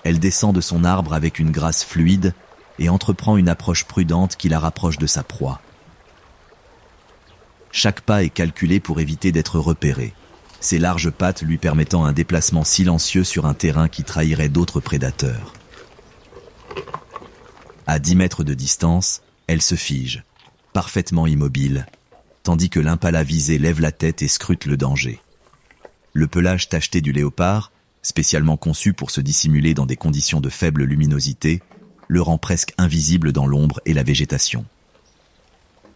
elle descend de son arbre avec une grâce fluide et entreprend une approche prudente qui la rapproche de sa proie. Chaque pas est calculé pour éviter d'être repéré, ses larges pattes lui permettant un déplacement silencieux sur un terrain qui trahirait d'autres prédateurs. À 10 mètres de distance, elle se fige, parfaitement immobile, tandis que l'impala visé lève la tête et scrute le danger. Le pelage tacheté du léopard, spécialement conçu pour se dissimuler dans des conditions de faible luminosité, le rend presque invisible dans l'ombre et la végétation.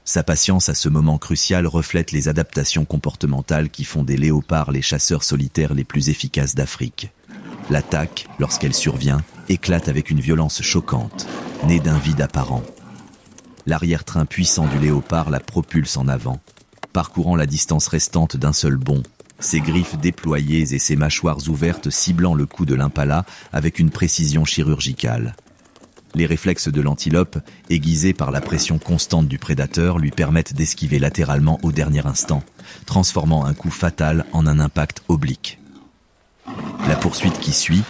Sa patience à ce moment crucial reflète les adaptations comportementales qui font des léopards les chasseurs solitaires les plus efficaces d'Afrique. L'attaque, lorsqu'elle survient, éclate avec une violence choquante, née d'un vide apparent. L'arrière-train puissant du léopard la propulse en avant, parcourant la distance restante d'un seul bond, ses griffes déployées et ses mâchoires ouvertes ciblant le cou de l'impala avec une précision chirurgicale. Les réflexes de l'antilope, aiguisés par la pression constante du prédateur, lui permettent d'esquiver latéralement au dernier instant, transformant un coup fatal en un impact oblique. La poursuite qui suit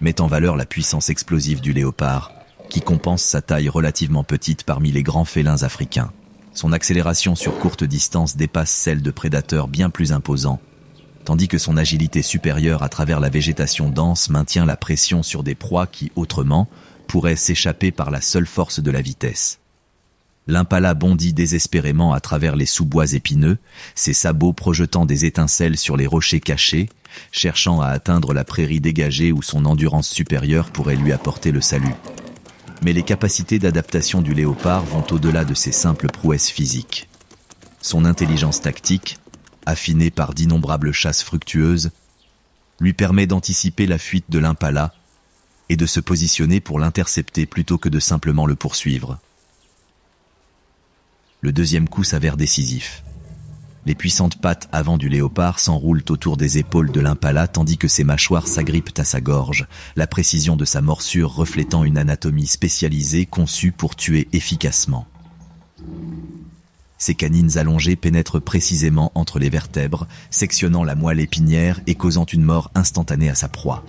met en valeur la puissance explosive du léopard, qui compense sa taille relativement petite parmi les grands félins africains. Son accélération sur courte distance dépasse celle de prédateurs bien plus imposants, tandis que son agilité supérieure à travers la végétation dense maintient la pression sur des proies qui, autrement, pourraient s'échapper par la seule force de la vitesse. L'impala bondit désespérément à travers les sous-bois épineux, ses sabots projetant des étincelles sur les rochers cachés, cherchant à atteindre la prairie dégagée où son endurance supérieure pourrait lui apporter le salut. Mais les capacités d'adaptation du léopard vont au-delà de ses simples prouesses physiques. Son intelligence tactique, affinée par d'innombrables chasses fructueuses, lui permet d'anticiper la fuite de l'impala et de se positionner pour l'intercepter plutôt que de simplement le poursuivre. Le deuxième coup s'avère décisif. Les puissantes pattes avant du léopard s'enroulent autour des épaules de l'impala tandis que ses mâchoires s'agrippent à sa gorge, la précision de sa morsure reflétant une anatomie spécialisée conçue pour tuer efficacement. Ses canines allongées pénètrent précisément entre les vertèbres, sectionnant la moelle épinière et causant une mort instantanée à sa proie.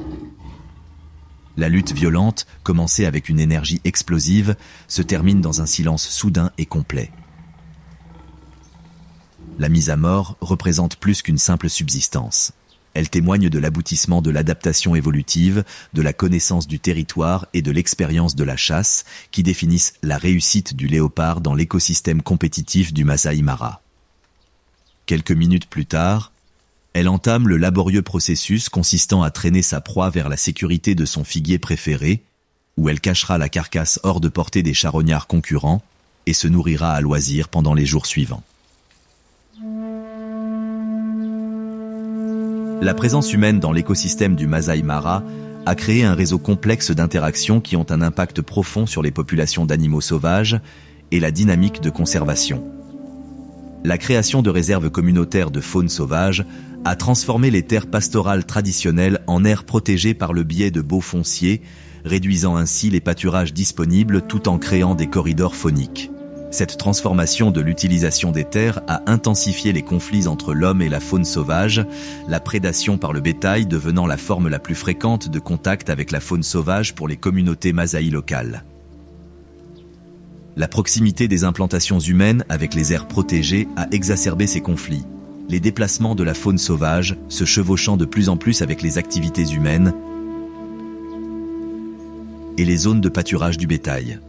La lutte violente, commencée avec une énergie explosive, se termine dans un silence soudain et complet. La mise à mort représente plus qu'une simple subsistance. Elle témoigne de l'aboutissement de l'adaptation évolutive, de la connaissance du territoire et de l'expérience de la chasse qui définissent la réussite du léopard dans l'écosystème compétitif du Masai Mara. Quelques minutes plus tard, elle entame le laborieux processus consistant à traîner sa proie vers la sécurité de son figuier préféré, où elle cachera la carcasse hors de portée des charognards concurrents et se nourrira à loisir pendant les jours suivants. La présence humaine dans l'écosystème du Masai Mara a créé un réseau complexe d'interactions qui ont un impact profond sur les populations d'animaux sauvages et la dynamique de conservation. La création de réserves communautaires de faune sauvage a transformé les terres pastorales traditionnelles en aires protégées par le biais de baux fonciers, réduisant ainsi les pâturages disponibles tout en créant des corridors fauniques. Cette transformation de l'utilisation des terres a intensifié les conflits entre l'homme et la faune sauvage, la prédation par le bétail devenant la forme la plus fréquente de contact avec la faune sauvage pour les communautés Masaï locales. La proximité des implantations humaines avec les aires protégées a exacerbé ces conflits, les déplacements de la faune sauvage se chevauchant de plus en plus avec les activités humaines et les zones de pâturage du bétail.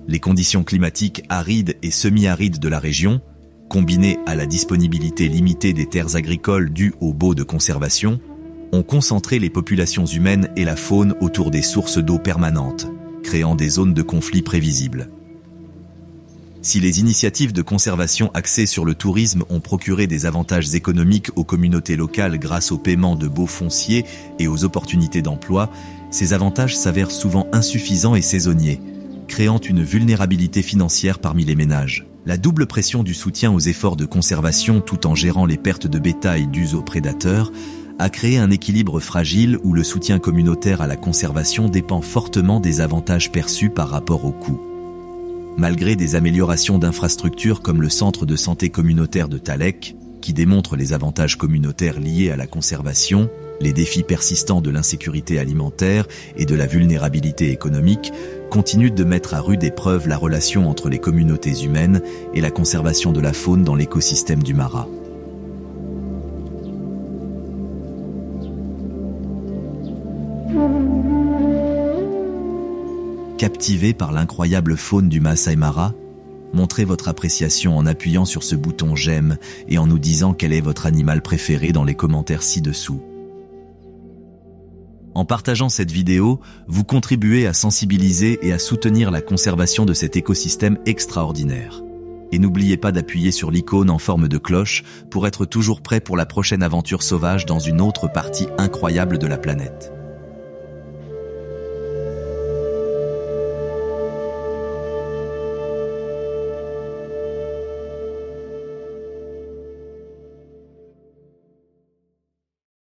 Les conditions climatiques arides et semi-arides de la région, combinées à la disponibilité limitée des terres agricoles dues aux baux de conservation, ont concentré les populations humaines et la faune autour des sources d'eau permanentes, créant des zones de conflit prévisibles. Si les initiatives de conservation axées sur le tourisme ont procuré des avantages économiques aux communautés locales grâce au paiement de baux fonciers et aux opportunités d'emploi, ces avantages s'avèrent souvent insuffisants et saisonniers, créant une vulnérabilité financière parmi les ménages. La double pression du soutien aux efforts de conservation tout en gérant les pertes de bétail dues aux prédateurs a créé un équilibre fragile où le soutien communautaire à la conservation dépend fortement des avantages perçus par rapport aux coûts. Malgré des améliorations d'infrastructures comme le centre de santé communautaire de Talek, qui démontre les avantages communautaires liés à la conservation, les défis persistants de l'insécurité alimentaire et de la vulnérabilité économique continuent de mettre à rude épreuve la relation entre les communautés humaines et la conservation de la faune dans l'écosystème du Mara. Captivé par l'incroyable faune du Masai Mara, Montrez votre appréciation en appuyant sur ce bouton j'aime et en nous disant quel est votre animal préféré dans les commentaires ci-dessous. En partageant cette vidéo, vous contribuez à sensibiliser et à soutenir la conservation de cet écosystème extraordinaire. Et n'oubliez pas d'appuyer sur l'icône en forme de cloche pour être toujours prêt pour la prochaine aventure sauvage dans une autre partie incroyable de la planète.